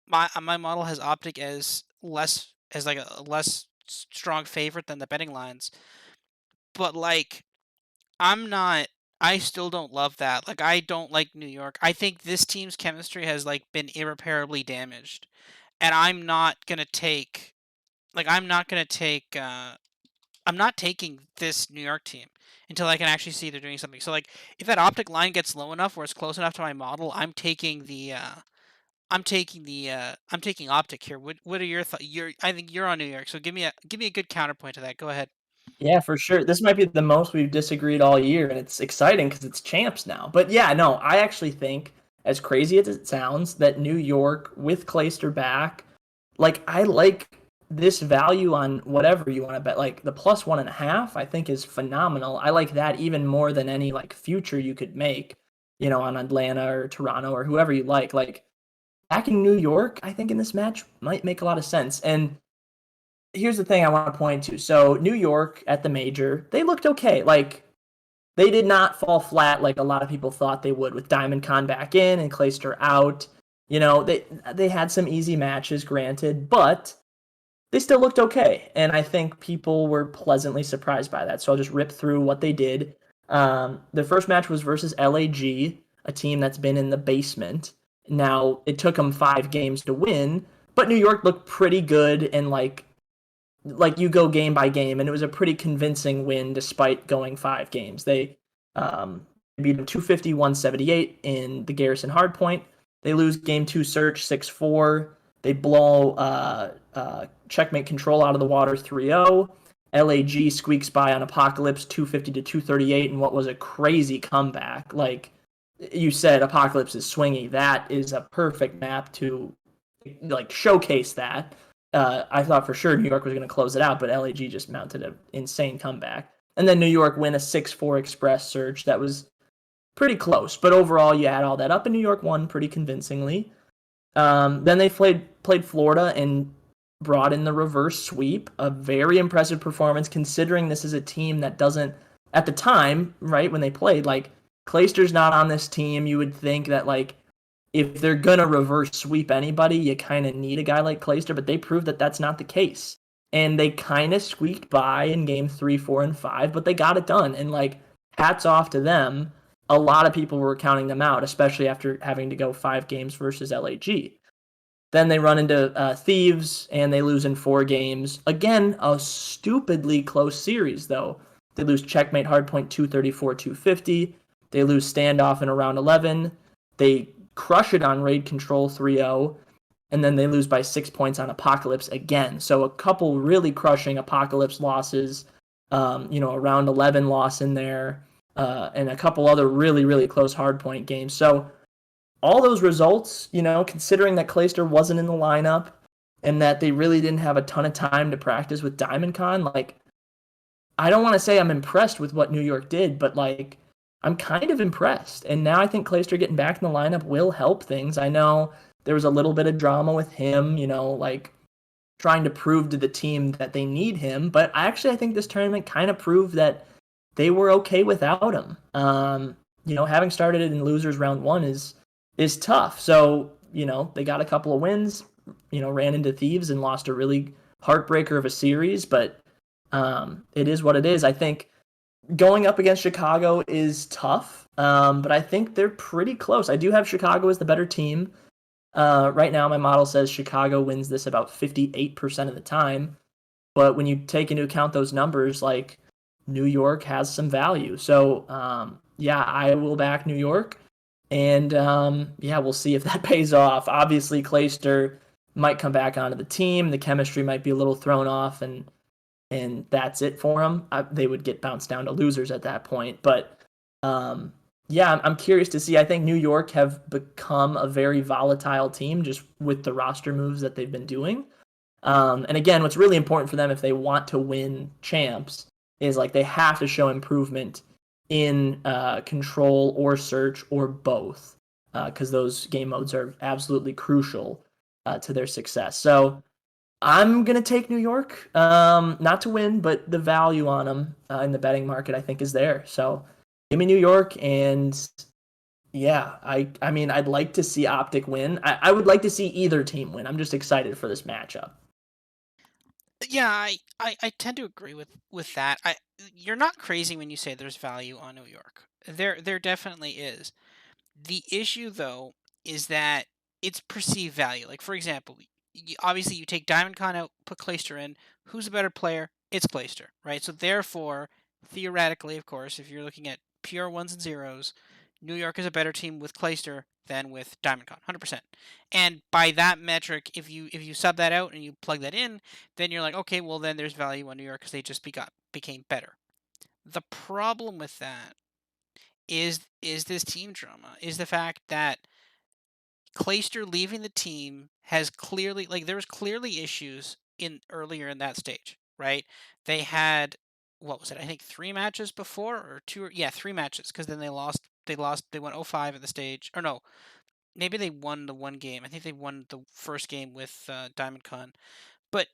My model has Optic as like a less strong favorite than the betting lines, but like I'm not. I still don't love that. Like I don't like New York. I think this team's chemistry has like been irreparably damaged, and I'm not gonna take. Like I'm not gonna take. I'm not taking this New York team until I can actually see they're doing something. So like if that optic line gets low enough where it's close enough to my model, I'm taking the. I'm taking optic here. What are your thoughts? I think you're on New York, so give me a good counterpoint to that. Go ahead. Yeah, for sure. This might be the most we've disagreed all year, and it's exciting because it's champs now. But yeah, no, I actually think, as crazy as it sounds, that New York with Clayster back, like I like this value on whatever you want to bet. Like the plus 1.5, I think is phenomenal. I like that even more than any like future you could make, you know, on Atlanta or Toronto or whoever you like. Like back in New York, I think in this match might make a lot of sense. And here's the thing I want to point to. So New York at the major, they looked okay. Like they did not fall flat like a lot of people thought they would with Diamond Khan back in and Clayster out. You know, they had some easy matches, granted, but they still looked okay. And I think people were pleasantly surprised by that. So I'll just rip through what they did. The first match was versus LAG, a team that's been in the basement. Now, it took them 5 games to win, but New York looked pretty good, and like you go game by game, and it was a pretty convincing win despite going 5 games. They beat them 250, 178 in the Garrison Hardpoint. They lose game two search 6-4. They blow checkmate control out of the water 3-0. LAG squeaks by on Apocalypse 250 to 238 in what was a crazy comeback. Like you said, Apocalypse is swingy. That is a perfect map to like showcase that. I thought for sure New York was going to close it out, but LAG just mounted an insane comeback. And then New York win a 6-4 express surge that was pretty close. But overall, you add all that up, and New York won pretty convincingly. Then they played Florida and brought in the reverse sweep. A very impressive performance considering this is a team that doesn't, at the time, right, when they played, like, Clayster's not on this team. You would think that, like, if they're going to reverse sweep anybody, you kind of need a guy like Clayster, but they proved that that's not the case. And they kind of squeaked by in game 3, 4, and 5, but they got it done. And, like, hats off to them. A lot of people were counting them out, especially after having to go 5 games versus LAG. Then they run into Thieves, and they lose in 4 games. Again, a stupidly close series, though. They lose checkmate hardpoint 234, 250. They lose standoff in around 11. They crush it on raid control 3-0. And then they lose by 6 points on Apocalypse again. So a couple really crushing Apocalypse losses. A round 11 loss in there, and a couple other really, really close hardpoint games. So all those results, considering that Clayster wasn't in the lineup and that they really didn't have a ton of time to practice with DiamondCon, like, I don't want to say I'm impressed with what New York did, but, like, I'm kind of impressed. And now I think Clayster getting back in the lineup will help things. I know there was a little bit of drama with him, like trying to prove to the team that they need him. But I think this tournament kind of proved that they were okay without him. Having started it in losers round one is tough. So, they got a couple of wins, ran into Thieves and lost a really heartbreaker of a series, but it is what it is. I think going up against Chicago is tough, but I think they're pretty close. I do have Chicago as the better team. Right now, my model says Chicago wins this about 58% of the time. But when you take into account those numbers, like, New York has some value. So, yeah, I will back New York. And, yeah, we'll see if that pays off. Obviously, Clayster might come back onto the team. The chemistry might be a little thrown off, and that's it for them. They would get bounced down to losers at that point. But, yeah, I'm curious to see. I think New York have become a very volatile team just with the roster moves that they've been doing. And again, what's really important for them if they want to win champs is, like, they have to show improvement in control or search or both, because those game modes are absolutely crucial to their success. So I'm going to take New York, not to win, but the value on them in the betting market, I think, is there. So give me New York. And yeah, I mean, I'd like to see Optic win. I would like to see either team win. I'm just excited for this matchup. Yeah, I tend to agree with that. You're not crazy when you say there's value on New York. There definitely is. The issue, though, is that it's perceived value. Like, for example, obviously you take DiamondCon out, put Clayster in. Who's a better player? It's Clayster, right? So therefore, theoretically, of course, if you're looking at pure ones and zeros, New York is a better team with Clayster than with DiamondCon, 100%. And by that metric, if you sub that out and you plug that in, then you're like, okay, well then there's value on New York because they just became better. The problem with that is this team drama, is the fact that Clayster leaving the team has clearly, like, there was clearly issues in earlier in that stage, right? They had, what was it? I think 3 matches before, or two, yeah, 3 matches, because then they went 0-5 at the stage, or no, maybe they won the one game. I think they won the first game with Diamond Con. But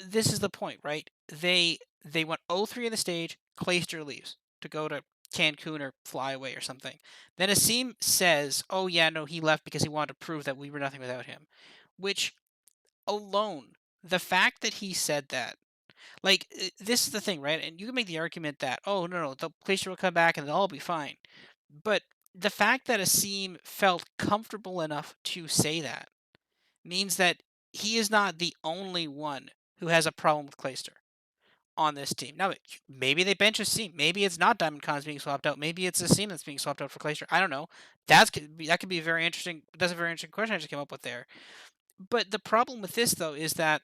this is the point, right? They went 0-3 in the stage. Clayster leaves to go to Cancun or fly away or something. Then Asim says, "Oh yeah, no, he left because he wanted to prove that we were nothing without him," which alone, the fact that he said that, like, this is the thing, right? And you can make the argument that, oh no, no, the Clayster will come back and they'll all be fine. But the fact that Asim felt comfortable enough to say that means that he is not the only one who has a problem with Clayster on this team. Now, maybe they bench Asim. Maybe it's not Diamond Khan's being swapped out. Maybe it's Asim that's being swapped out for Clayster. I don't know. That could be a very interesting. That's a very interesting question I just came up with there. But the problem with this though is that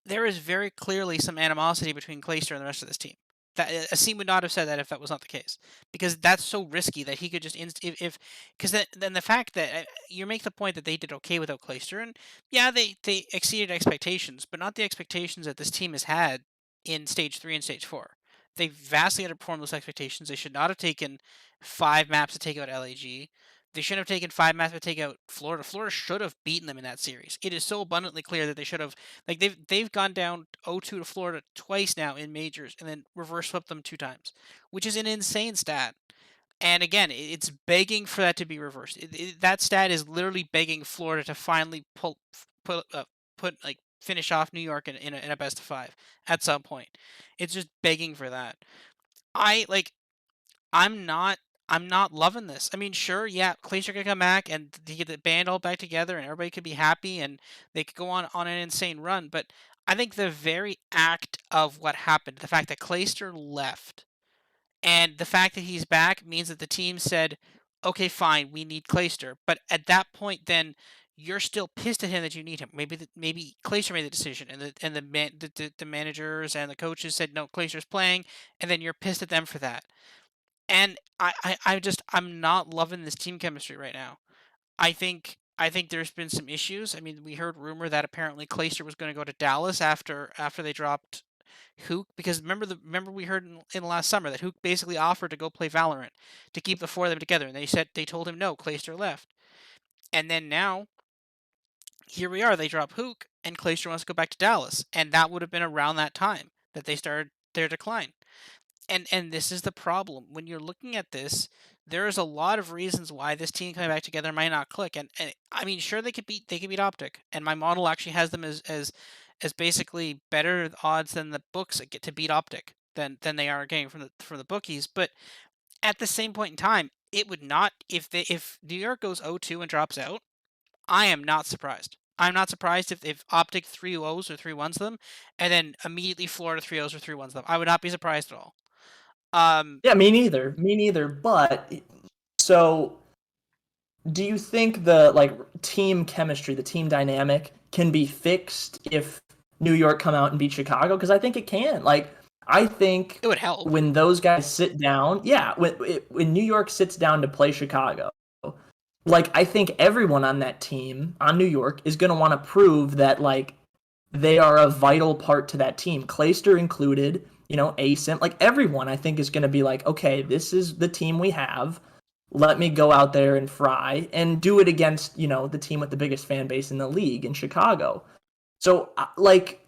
there is very clearly some animosity between Clayster and the rest of this team. That Asim would not have said that if that was not the case, because that's so risky that he could just if because then the fact that you make the point that they did okay without Clayster, and yeah, they exceeded expectations, but not the expectations that this team has had in stage 3 and stage 4. They vastly underperformed those expectations. They should not have taken 5 maps to take out LAG. They shouldn't have taken 5 maps to take out Florida. Florida should have beaten them in that series. It is so abundantly clear that they should have, like, they've gone down 0-2 to Florida twice now in majors and then reverse swept them 2 times, which is an insane stat. And again, it's begging for that to be reversed. That stat is literally begging Florida to finally put like finish off New York in a best of 5 at some point. It's just begging for that. I like I'm not I'm not loving this. I mean, sure, yeah, Clayster could come back and they get the band all back together and everybody could be happy and they could go on an insane run. But I think the very act of what happened, the fact that Clayster left and the fact that he's back means that the team said, okay, fine, we need Clayster. But at that point, then you're still pissed at him that you need him. Maybe Clayster made the decision, and the managers and the coaches said no, Clayster's playing, and then you're pissed at them for that. And I'm not loving this team chemistry right now. I think there's been some issues. I mean, we heard rumor that apparently Clayster was going to go to Dallas after they dropped Hook, because remember we heard in last summer that Hook basically offered to go play Valorant to keep the four of them together, and they told him no. Clayster left, and then now here we are. They drop Hook, and Clayster wants to go back to Dallas, and that would have been around that time that they started their decline. And this is the problem when you're looking at this. There's a lot of reasons why this team coming back together might not click, and I mean, sure, they could beat Optic, and my model actually has them as basically better odds than the books get to beat Optic than they are getting from the bookies. But at the same point in time, it would not, if New York goes 0-2 and drops out. I am not surprised. I'm not surprised if Optic 3-0s or 3-1s them, and then immediately Florida 3-0s or 3-1s them. I would not be surprised at all. Um, Yeah, me neither. Me neither. But so do you think the like team chemistry, the team dynamic can be fixed if New York come out and beat Chicago? Because I think it can. Like I think it would help. when those guys sit down, yeah, when New York sits down to play Chicago, like I think everyone on that team on New York is going to want to prove that like they are a vital part to that team, Clayster included. You know, Asim, like everyone, I think is going to be like, okay, this is the team we have. Let me go out there and fry and do it against, you know, the team with the biggest fan base in the league in Chicago. So, like,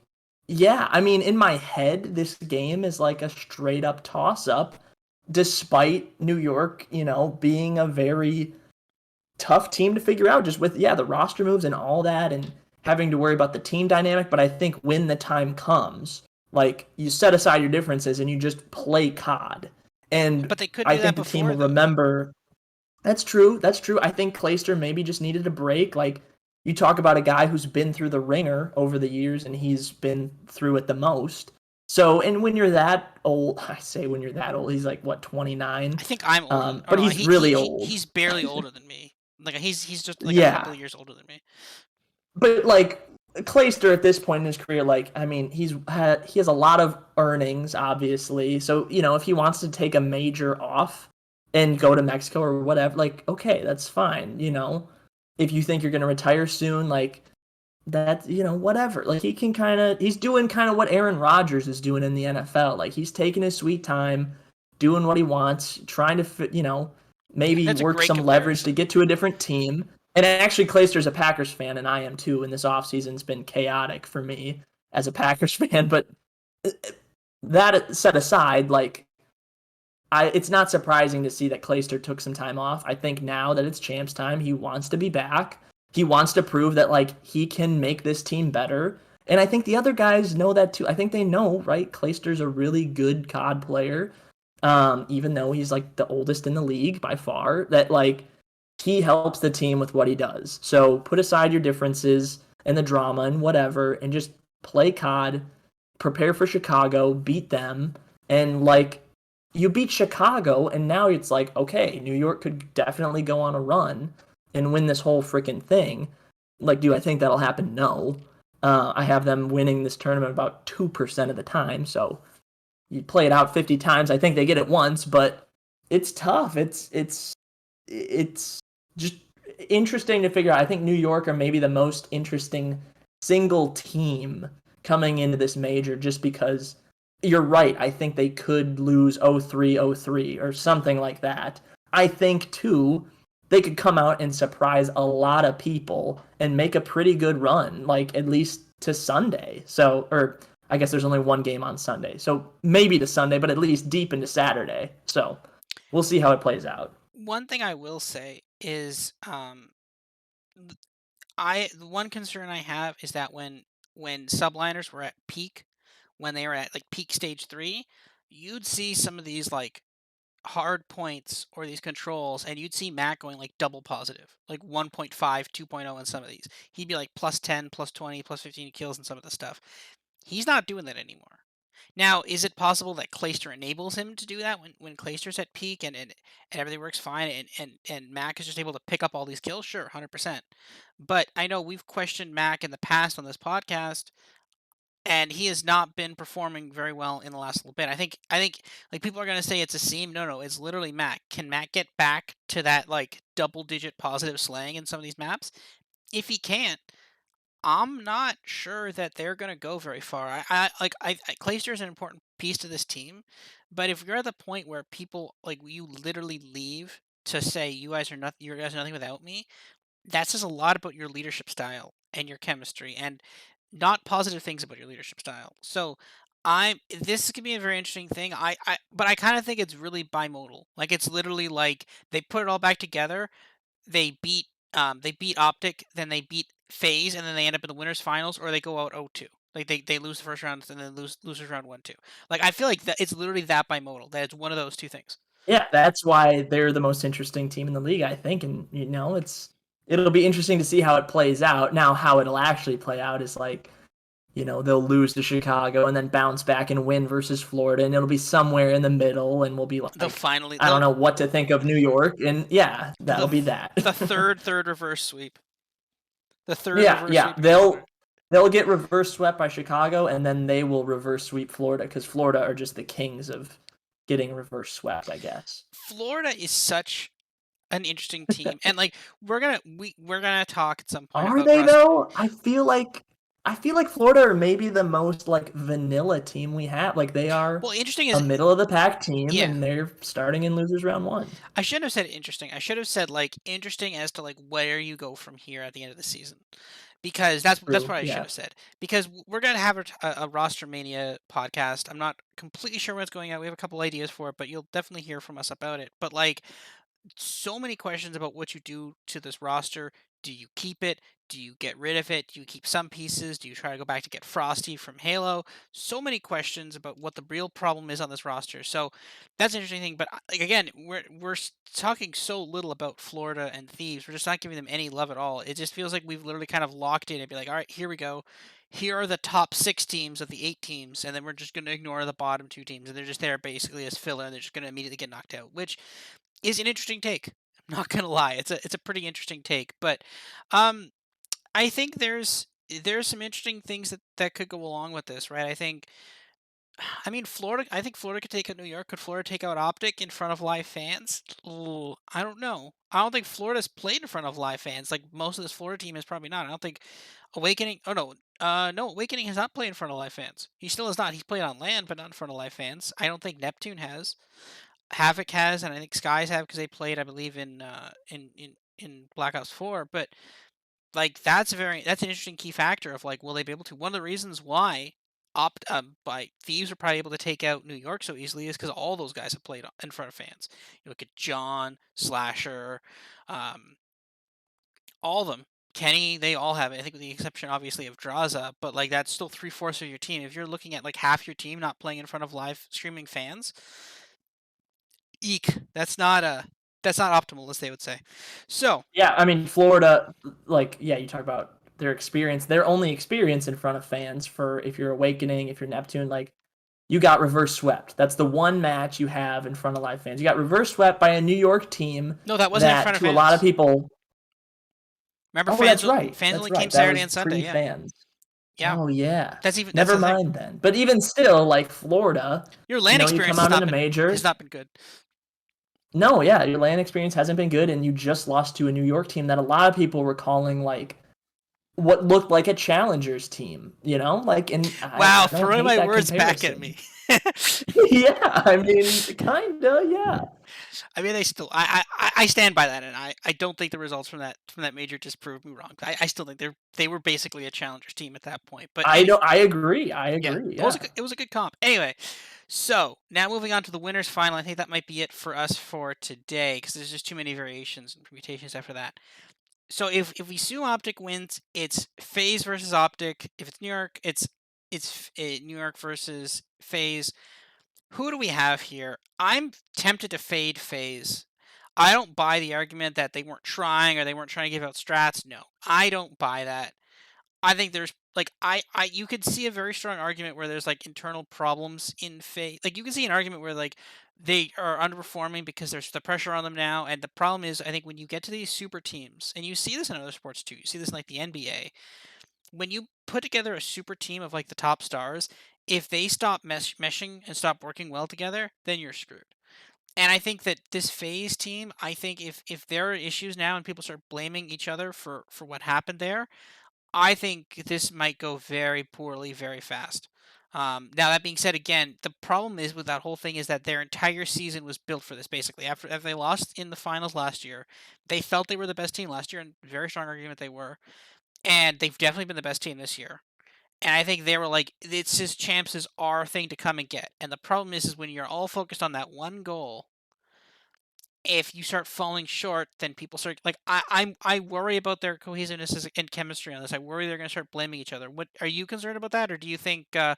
yeah, I mean, in my head, this game is like a straight up toss up, despite New York, you know, being a very tough team to figure out just with, yeah, the roster moves and all that and having to worry about the team dynamic. But I think when the time comes, like, you set aside your differences and you just play COD. And But they could I do that think the team before, will though. remember that's true. That's true. I think Clayster maybe just needed a break. Like you talk about a guy who's been through the ringer over the years and he's been through it the most. So, and when you're that old, I say when you're that old, he's like what, 29? I think I'm older than. Oh But no, he's really old. he's barely older than me. Like he's just like a couple Yeah. of years older than me. But like Clayster at this point in his career, like I mean, he has a lot of earnings, obviously. So you know, if he wants to take a major off and go to Mexico or whatever, like okay, that's fine. You know, if you think you're gonna retire soon, like that, you know, whatever. Like he's doing kind of what Aaron Rodgers is doing in the NFL. Like he's taking his sweet time, doing what he wants, trying to fit, you know, maybe That's a work great some leverage to comparison. get to a different team. And actually, Clayster's a Packers fan, and I am too. And this offseason's been chaotic for me as a Packers fan. But that set aside, like it's not surprising to see that Clayster took some time off. I think now that it's champs time, he wants to be back. He wants to prove that like he can make this team better. And I think the other guys know that too. I think they know, right? Clayster's a really good COD player. even though he's like the oldest in the league by far, that like he helps the team with what he does. So put aside your differences and the drama and whatever and just play COD, prepare for Chicago, beat them, and like you beat Chicago, and now it's like, okay, New York could definitely go on a run and win this whole freaking thing. Like, do I think that'll happen? No. I have them winning this tournament about 2% of the time. So you play it out 50 times. I think they get it once, but it's tough. It's just interesting to figure out. I think New York are maybe the most interesting single team coming into this major just because you're right. I think they could lose 0-3, 0-3 or something like that. I think too they could come out and surprise a lot of people and make a pretty good run, like at least to Sunday. So, or I guess there's only one game on Sunday. So maybe to Sunday, but at least deep into Saturday. So we'll see how it plays out. One thing I will say is, th- the one concern I have is that when subliners were at peak, when they were at like peak stage 3, you'd see some of these like hard points or these controls, and you'd see Mac going like double positive, like 1.5, 2.0 in some of these. He'd be like plus 10, plus 20, plus 15 kills in some of the stuff. He's not doing that anymore. Now, is it possible that Clayster enables him to do that when Clayster's at peak and everything works fine and Mac is just able to pick up all these kills? Sure, 100%. But I know we've questioned Mac in the past on this podcast, and he has not been performing very well in the last little bit. I think like people are gonna say it's a seam. No, no, it's literally Mac. Can Mac get back to that like double digit positive slaying in some of these maps? If he can't, I'm not sure that they're gonna go very far. Clayster is an important piece to this team, but if you're at the point where people like you literally leave to say you guys are nothing without me, that says a lot about your leadership style and your chemistry, and not positive things about your leadership style. So this is gonna be a very interesting thing. But I kind of think it's really bimodal. Like it's literally like they put it all back together. They beat Optic, then they beat FaZe, and then they end up in the winners finals, or they go out 0-2. Like they lose the first round and then losers round 1-2. Like I feel like that it's literally that bimodal. That it's one of those two things. Yeah, that's why they're the most interesting team in the league, I think. And it'll be interesting to see how it plays out. Now, how it'll actually play out is like, they'll lose to Chicago and then bounce back and win versus Florida, and it'll be somewhere in the middle, and we'll be They'll like, finally I don't they'll know what to think of New York, and yeah, the that'll be that. the third reverse sweep. The third Yeah, reverse yeah, sweep against Florida. they'll get reverse swept by Chicago, and then they will reverse sweep Florida because Florida are just the kings of getting reverse swept, I guess. Florida is such an interesting team, and like we're gonna talk at some point Are about they Rust. though? I feel like Florida are maybe the most like vanilla team we have. Like they are Well, interesting a is middle of the pack team, yeah. and they're starting in losers round one. I shouldn't have said interesting. I should have said like interesting as to like where you go from here at the end of the season, because that's True. what I should Yeah. have said. Because we're gonna have a roster mania podcast. I'm not completely sure when it's going out. We have a couple ideas for it, but you'll definitely hear from us about it. But like so many questions about what you do to this roster. Do you keep it? Do you get rid of it? Do you keep some pieces? Do you try to go back to get Frosty from Halo? So many questions about what the real problem is on this roster. So that's an interesting thing. But like again, talking so little about Florida and Thieves. We're just not giving them any love at all. It just feels like we've literally kind of locked in and be like, all right, here we go. Here are the top 6 teams of the 8 teams, and then we're just going to ignore the bottom 2 teams, and they're just there basically as filler, and they're just going to immediately get knocked out. Which is an interesting take. I'm not gonna lie, it's a pretty interesting take, but um, I think there's some interesting things that could go along with this, right? I mean, Florida. I think Florida could take out New York. Could Florida take out Optic in front of live fans? Ooh, I don't know. I don't think Florida's played in front of live fans. Like most of this Florida team is probably not. I don't think Awakening. Oh no, no. Awakening has not played in front of live fans. He still has not. He's played on land, but not in front of live fans. I don't think Neptune has. Havoc has, and I think Skies have because they played, I believe, in Black Ops 4. But like that's an interesting key factor of like, will they be able to? One of the reasons why by Thieves are probably able to take out New York so easily is because all those guys have played in front of fans. You look at John, Slasher, um, all of them. Kenny, they all have it. I think with the exception, obviously, of Draza, but like that's still 3/4 of your team. If you're looking at like half your team not playing in front of live streaming fans, Eek. That's not optimal, as they would say. So Yeah, I mean Florida, like yeah, you talk about their experience, their only experience in front of fans for if you're Awakening, if you're Neptune, like you got reverse swept. That's the one match you have in front of live fans. You got reverse swept by a New York team no, that wasn't in that front of to a lot of fans. people, Remember, oh, that's right. fans That's only came right. That Saturday was and Sunday. Yeah, pre-fans. yeah. Oh yeah. That's Never the thing. mind then. But even still, like Florida, Your land you experience come has out in not a been major. has not been good. No, yeah, your land experience hasn't been good, and you just lost to a New York team that a lot of people were calling like what looked like a challengers team, Like, and Wow, I don't throwing hate my that words back at me. comparison. Yeah, I mean, kinda, yeah. I mean, they still. I stand by that, and I don't think the results from that major just proved me wrong. I still think they were basically a challengers team at that point. But I any don't. I agree. I yeah, agree. Yeah. it was a good comp. Anyway, so now moving on to the winners final. I think that might be it for us for today because there's just too many variations and permutations after that. So if we assume Optic wins, it's FaZe versus Optic. If it's New York, it's New York versus FaZe. Who do we have here? I'm tempted to fade FaZe. I don't buy the argument that they weren't trying or they weren't trying to give out strats. No, I don't buy that. I think there's like you could see a very strong argument where there's like internal problems in FaZe. Like you can see an argument where like they are underperforming because there's the pressure on them now, and the problem is I think when you get to these super teams, and you see this in other sports too. You see this in like the NBA. When you put together a super team of like the top stars, if they stop meshing and stop working well together, then you're screwed. And I think that this FaZe team, I think if there are issues now and people start blaming each other for what happened there, I think this might go very poorly very fast. Now that being said, again, the problem is with that whole thing is that their entire season was built for this. Basically, after they lost in the finals last year, they felt they were the best team last year, and very strong argument they were, and they've definitely been the best team this year. And I think they were like, it's his champs is our thing to come and get. And the problem is when you're all focused on that one goal, if you start falling short, then people start like I worry about their cohesiveness and chemistry on this. I worry they're going to start blaming each other. What are you concerned about that, or do you think the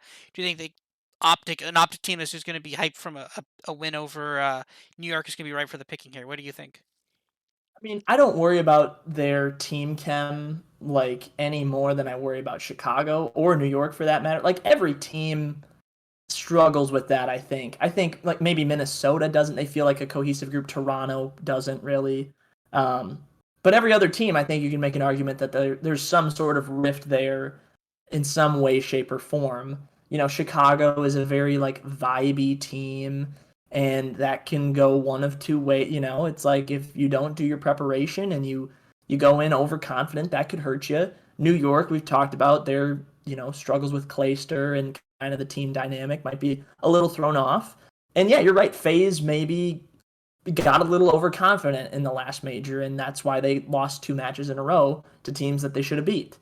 optic team is just going to be hyped from a win over New York is going to be right for the picking here? What do you think? I mean, I don't worry about their team chem like any more than I worry about Chicago or New York for that matter. Like every team struggles with that, I think. I think like maybe Minnesota doesn't. They feel like a cohesive group. Toronto doesn't really. Um, but every other team, I think you can make an argument that there's some sort of rift there in some way, shape, or form. Chicago is a very like vibey team, and that can go one of two ways. It's like if you don't do your preparation and you go in overconfident, that could hurt you. New York, we've talked about their struggles with Clayster and kind of the team dynamic might be a little thrown off. And yeah, you're right. FaZe maybe got a little overconfident in the last major, and that's why they lost 2 matches in a row to teams that they should have beat.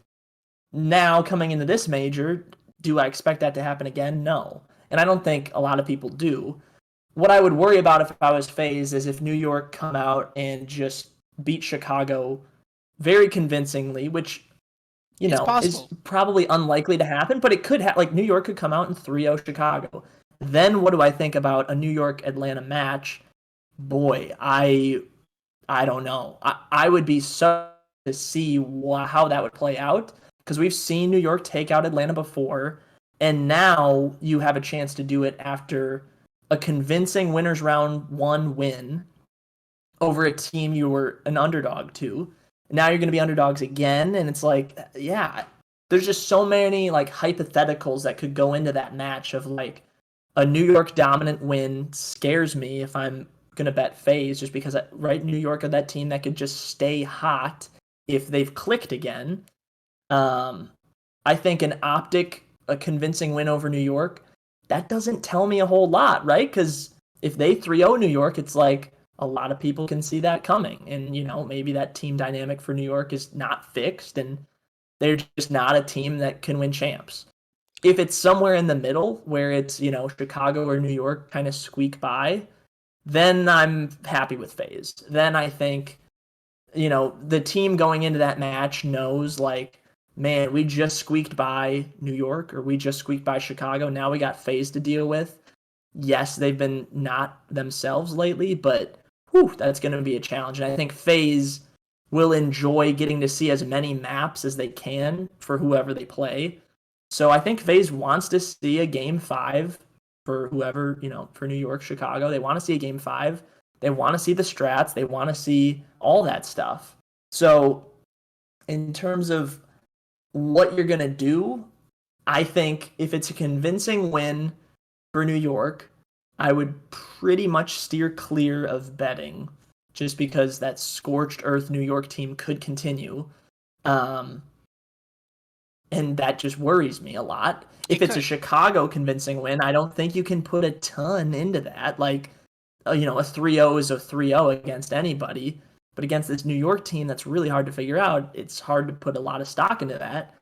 Now, coming into this major, do I expect that to happen again? No. And I don't think a lot of people do. What I would worry about if I was FaZe is if New York come out and just beat Chicago very convincingly, which It's is possible. probably unlikely to happen, but it could like New York could come out and 3-0 Chicago. Then what do I think about a New York Atlanta match? Boy, I don't know. I would be so to see how that would play out because we've seen New York take out Atlanta before, and now you have a chance to do it after a convincing winners round one win over a team you were an underdog to. Now you're going to be underdogs again, and it's like, yeah, there's just so many like hypotheticals that could go into that match of like a New York dominant win scares me if I'm going to bet FaZe just because right New York are that team that could just stay hot if they've clicked again. Um, I think an Optic, a convincing win over New York, that doesn't tell me a whole lot, right? Because if they 3-0 New York, it's like a lot of people can see that coming. And, maybe that team dynamic for New York is not fixed and they're just not a team that can win champs. If it's somewhere in the middle where it's, Chicago or New York kind of squeak by, then I'm happy with FaZe. Then I think the team going into that match knows like, man, we just squeaked by New York or we just squeaked by Chicago. Now we got FaZe to deal with. yes, they've been not themselves lately, but whew, that's going to be a challenge. And I think FaZe will enjoy getting to see as many maps as they can for whoever they play. So I think FaZe wants to see a game five for whoever, for New York, Chicago. They want to see a game five. They want to see the strats. They want to see all that stuff. So in terms of what you're going to do, I think if it's a convincing win for New York, I would pretty much steer clear of betting just because that scorched earth New York team could continue. Um, and that just worries me a lot. It If it's a could. Chicago convincing win, I don't think you can put a ton into that. Like, a 3-0 is a 3-0 against anybody. But against this New York team that's really hard to figure out, it's hard to put a lot of stock into that.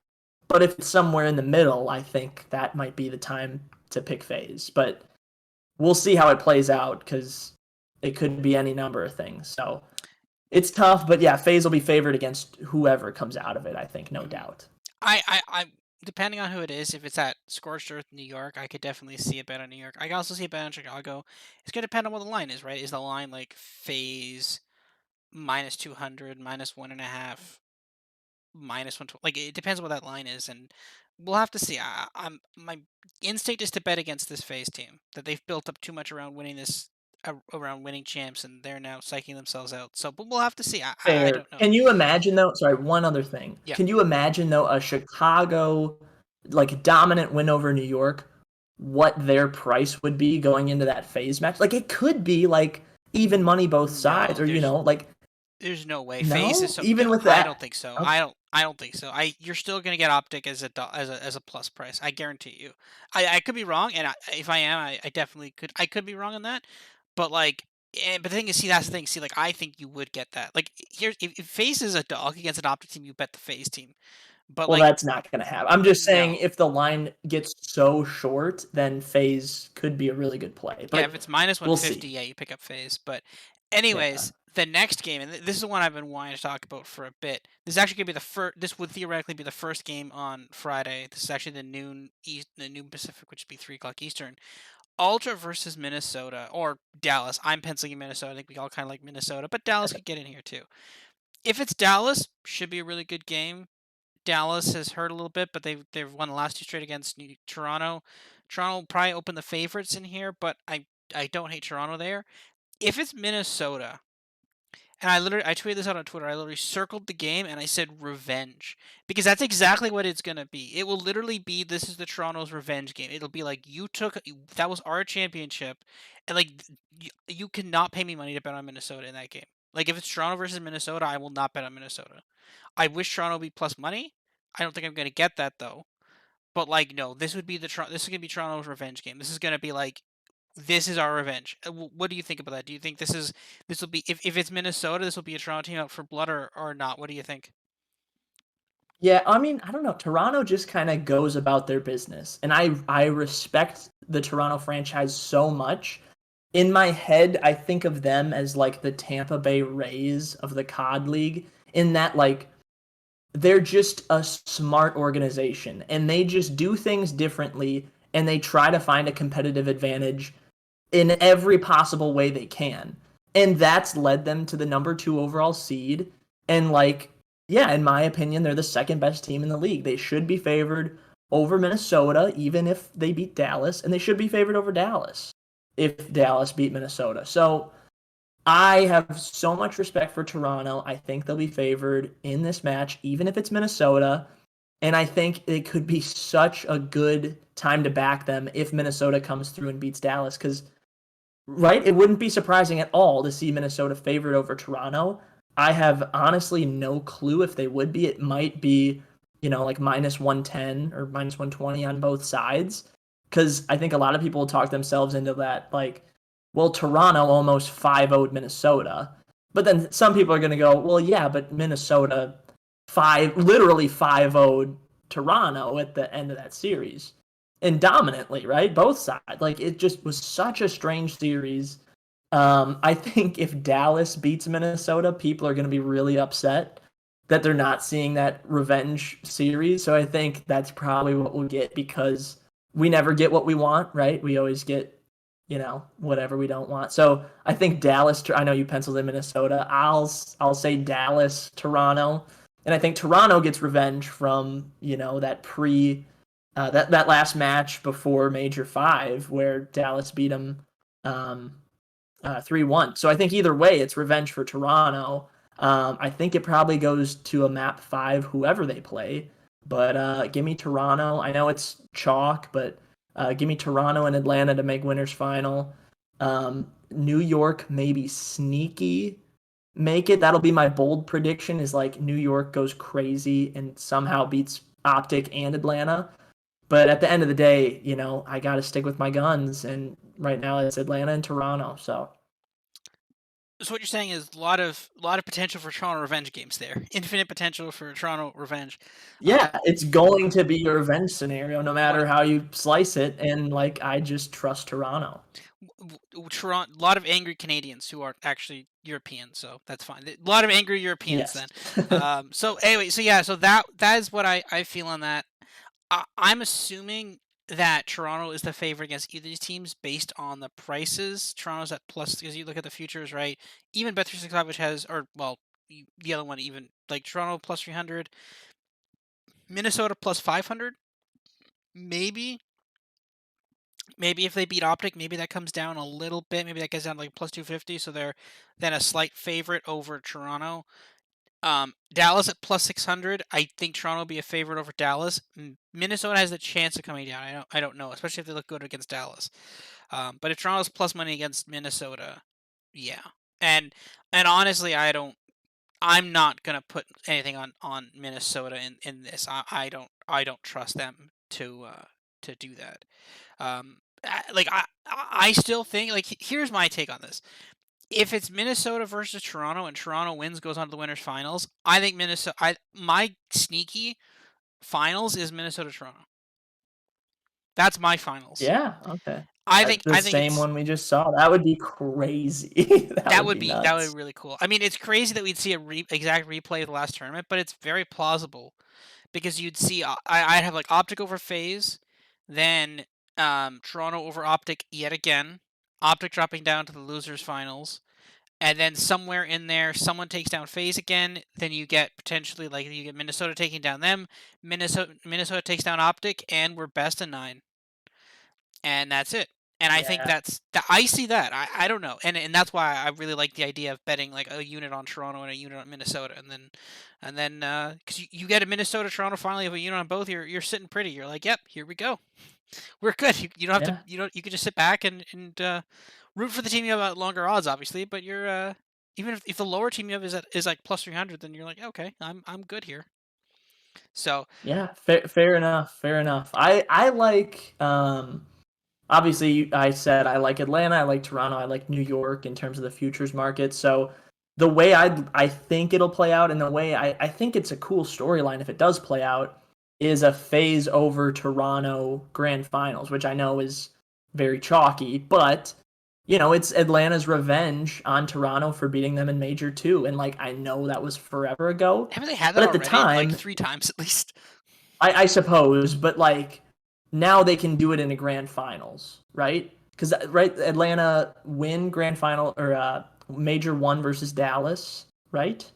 But if it's somewhere in the middle, I think that might be the time to pick FaZe. But we'll see how it plays out because it could be any number of things. So it's tough, but yeah, FaZe will be favored against whoever comes out of it, I think, no Mhm. doubt. I depending on who it is, if it's at Scorched Earth, New York, I could definitely see a bet on New York. I can also see a bet on Chicago. It's gonna depend on what the line is, right? Is the line like FaZe minus 200, minus 1.5, minus 120? Like it depends on what that line is, and we'll have to see. My instinct is to bet against this FaZe team that they've built up too much around winning this. Around winning champs, and they're now psyching themselves out. So, but we'll have to see. I Fair. don't know. Can you imagine though? Sorry, one other thing. Yeah. Can you imagine though a Chicago like dominant win over New York? What their price would be going into that FaZe match? Like it could be like even money both sides, No, or like there's no way. Phase is no, so. even with I don't that. think so. Okay. I don't think so. You're still gonna get Optic as as a plus price. I guarantee you. I could be wrong, and if I am, I definitely could. I could be wrong on that, but like. But the thing is, see, that's the thing. See, like, I think you would get that. Like, here's if FaZe is a dog against an Optic team, you bet the FaZe team. But Well, like, that's not going to happen. I'm just saying no, if the line gets so short, then FaZe could be a really good play. yeah, But if it's minus we'll 150, see. yeah, you pick up FaZe. But Yeah. anyways, the next game, and this is the one I've been wanting to talk about for a bit. This is actually gonna be the first. This would theoretically be the first game on Friday. This is actually the noon Pacific, which would be 3 o'clock Eastern. Ultra versus Minnesota or Dallas. I'm penciling in Minnesota. I think we all kind of like Minnesota, but Dallas Okay. could get in here too. If it's Dallas, should be a really good game. Dallas has hurt a little bit, but they've won the last two straight against Toronto. Toronto will probably open the favorites in here, but I don't hate Toronto there. If it's Minnesota, and I tweeted this out on Twitter. I literally circled the game and I said revenge because that's exactly what it's gonna be. It will literally be this is the Toronto's revenge game. It'll be like that was our championship, and like you cannot pay me money to bet on Minnesota in that game. Like if it's Toronto versus Minnesota, I will not bet on Minnesota. I wish Toronto would be plus money. I don't think I'm gonna get that though. But like no, this is gonna be Toronto's revenge game. This is gonna be like this is our revenge. What do you think about that? Do you think this will be if it's Minnesota, this will be a Toronto team out for blood or not? What do you think? Yeah, I mean, I don't know. Toronto just kind of goes about their business. And I respect the Toronto franchise so much. In my head, I think of them as like the Tampa Bay Rays of the COD League in that like they're just a smart organization and they just do things differently and they try to find a competitive advantage in every possible way they can. And that's led them to the number 2 overall seed. And like, yeah, in my opinion, they're the second best team in the league. They should be favored over Minnesota, even if they beat Dallas, and they should be favored over Dallas if Dallas beat Minnesota. So I have so much respect for Toronto. I think they'll be favored in this match, even if it's Minnesota. And I think it could be such a good time to back them if Minnesota comes through and beats Dallas. Because, right, it wouldn't be surprising at all to see Minnesota favored over Toronto. I have honestly no clue if they would be. It might be, like minus 110 or minus 120 on both sides. Because I think a lot of people talk themselves into that, like, well, Toronto almost 5-0'd Minnesota. But then some people are going to go, well, yeah, but Minnesota literally 5-0'd Toronto at the end of that series. And dominantly, right? Both sides. Like it just was such a strange series. I think if Dallas beats Minnesota, people are going to be really upset that they're not seeing that revenge series. So I think that's probably what we'll get because we never get what we want, right? We always get, whatever we don't want. So I think Dallas. I know you penciled in Minnesota. I'll say Dallas, Toronto, and I think Toronto gets revenge from that that last match before Major Five where Dallas beat them um, 3-1. So I think either way, it's revenge for Toronto. I think it probably goes to a map five, whoever they play. But give me Toronto. I know it's chalk, but give me Toronto and Atlanta to make winners final. New York maybe sneaky make it. That'll be my bold prediction. Is like New York goes crazy and somehow beats Optic and Atlanta. But at the end of the day, I got to stick with my guns. And right now it's Atlanta and Toronto. So So what you're saying is a lot of potential for Toronto revenge games there. Infinite potential for Toronto revenge. yeah, it's going to be a revenge scenario no What matter how you slice it. And like, I just trust Toronto. Toronto, a lot of angry Canadians who are actually European, so that's fine. A lot of angry Europeans Yes. then. So anyway, so yeah, so that is what I feel on that. I'm assuming that Toronto is the favorite against either of these teams based on the prices. Toronto's at plus because you look at the futures, right? Even Bet365, which has, or well, the other one even like Toronto plus 300, Minnesota plus 500, maybe. Maybe if they beat Optic, maybe that comes down a little bit. Maybe that gets down to like plus 250, so they're then a slight favorite over Toronto. Dallas at plus 600. I think Toronto will be a favorite over Dallas. Minnesota has a chance of coming down. I don't know, especially if they look good against Dallas. But if Toronto's plus money against Minnesota, yeah. And honestly, I'm not gonna put anything on Minnesota in this. I don't trust them to do that. Like I still think like here's my take on this. If it's Minnesota versus Toronto and Toronto wins, goes on to the winners finals, I think Minnesota. My sneaky finals is Minnesota Toronto. That's my finals. Yeah. Okay. I think The I think same it's one we just saw. That would be crazy. That would be that would be nuts. really cool. I mean, it's crazy that we'd see a exact replay of the last tournament, but it's very plausible because you'd see I'd have like Optic over Phase, then Toronto over Optic yet again, Optic dropping down to the losers finals, and then somewhere in there someone takes down FaZe again, then you get potentially like you get Minnesota taking down them, Minnesota takes down Optic, and we're best of 9, and that's it. And I think Yeah. I see that. I don't know, and that's why I really like the idea of betting like a unit on Toronto and a unit on Minnesota, and then because you get a Minnesota Toronto finally of a unit on both, you're sitting pretty. You're like, yep, here we go, we're good. You don't have to Yeah. you can just sit back and root for the team you have at longer odds, obviously. But you're even if the lower team you have is like plus 300, then you're like, okay, I'm good here. So Yeah. Fair enough. Fair enough. I like obviously I said I like Atlanta, I like Toronto, I like New York in terms of the futures market. So the way I think it'll play out and the way I think it's a cool storyline if it does play out is a phase over Toronto grand finals, which I know is very chalky, but it's Atlanta's revenge on Toronto for beating them in Major 2. And like I know that was forever ago. haven't they had that But at the already? Like time, 3 times at least. I suppose, but like now they can do it in a grand finals, right? Because right, Atlanta win grand final or major one versus Dallas, right?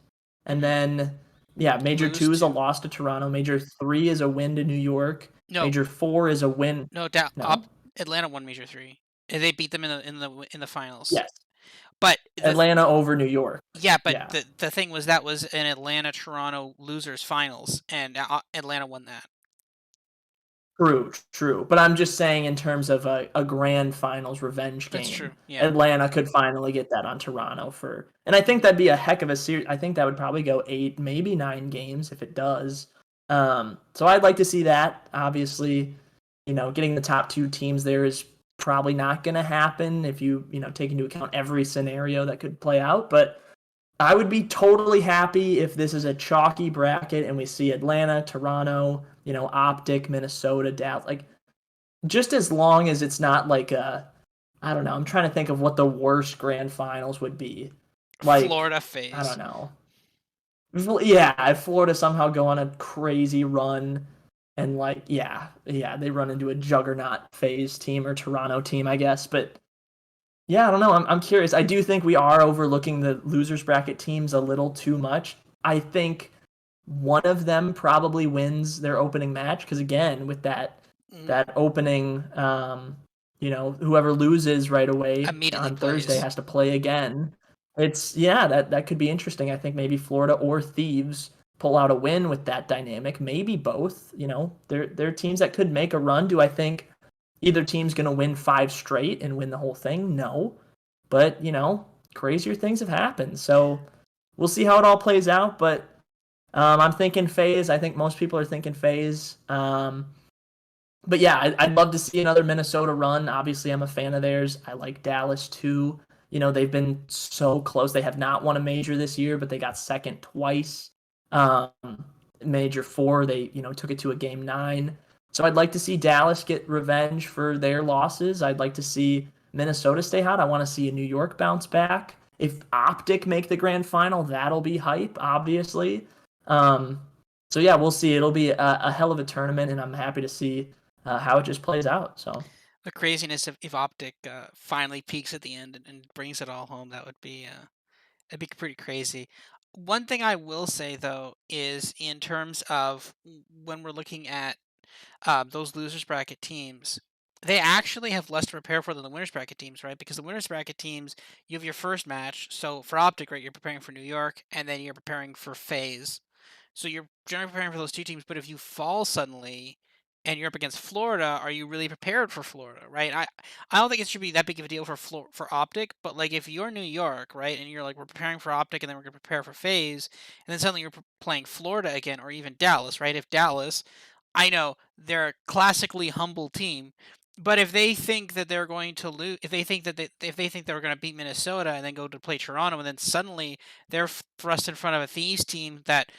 And Hmm. then yeah, major Lose two is a to loss to Toronto. Major three is a win to New York. no Major four is a win. no No. Atlanta won Major 3. They beat them in the finals. Yes, But Atlanta over New York. yeah, but Yeah. the thing was that was an Atlanta Toronto losers finals, and Atlanta won that. True, true. But I'm just saying, in terms of a grand finals revenge That's game, true. Yeah. Atlanta could finally get that on Toronto and I think that'd be a heck of a series. I think that would probably go 8, maybe 9 games if it does. So I'd like to see that. Obviously, getting the top two teams there is probably not going to happen if you take into account every scenario that could play out. But I would be totally happy if this is a chalky bracket and we see Atlanta, Toronto, Optic, Minnesota, Dallas. Like, just as long as it's not like I don't know. I'm trying to think of what the worst grand finals would be. Like, Florida I don't phase. know. Yeah, if Florida somehow go on a crazy run and like, yeah, they run into a juggernaut phase team or Toronto team, I guess. But Yeah, I don't know. I'm curious. I do think we are overlooking the losers bracket teams a little too much. I think one of them probably wins their opening match because again, with Mhm. that opening, whoever loses right away Immediately on Thursday plays. has to play again. It's yeah, that could be interesting. I think maybe Florida or Thieves pull out a win with that dynamic. Maybe both. They're teams that could make a run. Do I think either team's going to win five straight and win the whole thing? No, but crazier things have happened. So we'll see how it all plays out. But I'm thinking phase. I think most people are thinking phase. But yeah, I'd love to see another Minnesota run. Obviously, I'm a fan of theirs. I like Dallas too. They've been so close. They have not won a major this year, but they got second twice. Um, Major four, they took it to a game nine. So I'd like to see Dallas get revenge for their losses. I'd like to see Minnesota stay hot. I want to see a New York bounce back. If Optic make the grand final, that'll be hype, obviously. Um, so yeah, we'll see. It'll be a hell of a tournament, and I'm happy to see how it just plays out. So The craziness if Optic finally peaks at the end and brings it all home, that would be it'd be pretty crazy. One thing I will say though is in terms of when we're looking at those losers bracket teams, they actually have less to prepare for than the winners bracket teams, right? Because the winners bracket teams, you have your first match. So for Optic, right, you're preparing for New York, and then you're preparing for Phase. So you're generally preparing for those two teams. But if you fall suddenly and you're up against Florida, are you really prepared for Florida, right? I don't think it should be that big of a deal for Optic, but like if you're New York, right, and you're like we're preparing for Optic, and then we're gonna prepare for Phase, and then suddenly you're playing Florida again, or even Dallas, right? If Dallas, I know they're a classically humble team, but if they think that they're going to lose, if they think they're going to beat Minnesota and then go to play Toronto, and then suddenly they're thrust in front of a Thieves team that,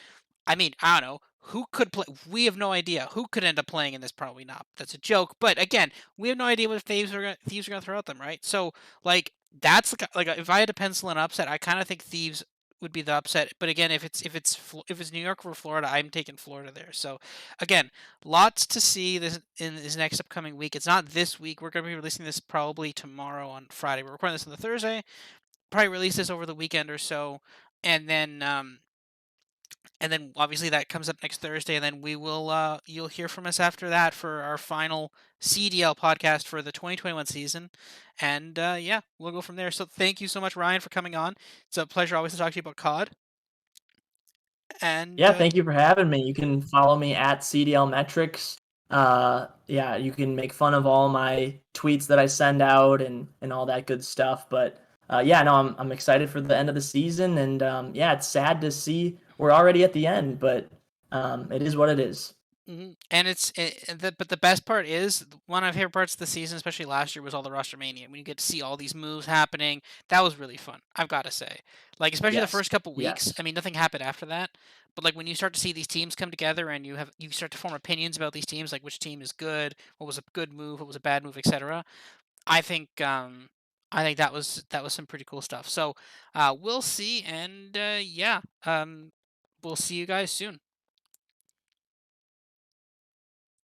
I mean, I don't know who could play. We have no idea who could end up playing in this. Probably not. That's a joke. But again, we have no idea what Thieves are going to throw at them, right? So like that's if I had to pencil an upset, I kind of think Thieves would be the upset. But again, if it's New York or Florida, I'm taking Florida there. So again, lots to see this in this next upcoming week. It's not this week. We're going to be releasing this probably tomorrow on Friday. We're recording this on the Thursday. Probably release this over the weekend or so, and then obviously that comes up next Thursday, and then we will you'll hear from us after that for our final CDL podcast for the 2021 season, and yeah, we'll go from there. So thank you so much, Ryan, for coming on. It's a pleasure always to talk to you about COD, and yeah, thank you for having me. You can follow me at CDL Metrics. Yeah, you can make fun of all my tweets that I send out and all that good stuff. But yeah, no, I'm excited for the end of the season, and yeah, it's sad to see we're already at the end, but it is what it is. and but the best part is one of my favorite parts of the season, especially last year, was all the roster mania. When you get to see all these moves happening, that was really fun. I've got to say, like especially the Yes, first couple weeks. yes. I mean, nothing happened after that, but like when you start to see these teams come together and you start to form opinions about these teams, like which team is good, what was a good move, what was a bad move, etc. I think I think that was some pretty cool stuff. So we'll see, and yeah, we'll see you guys soon.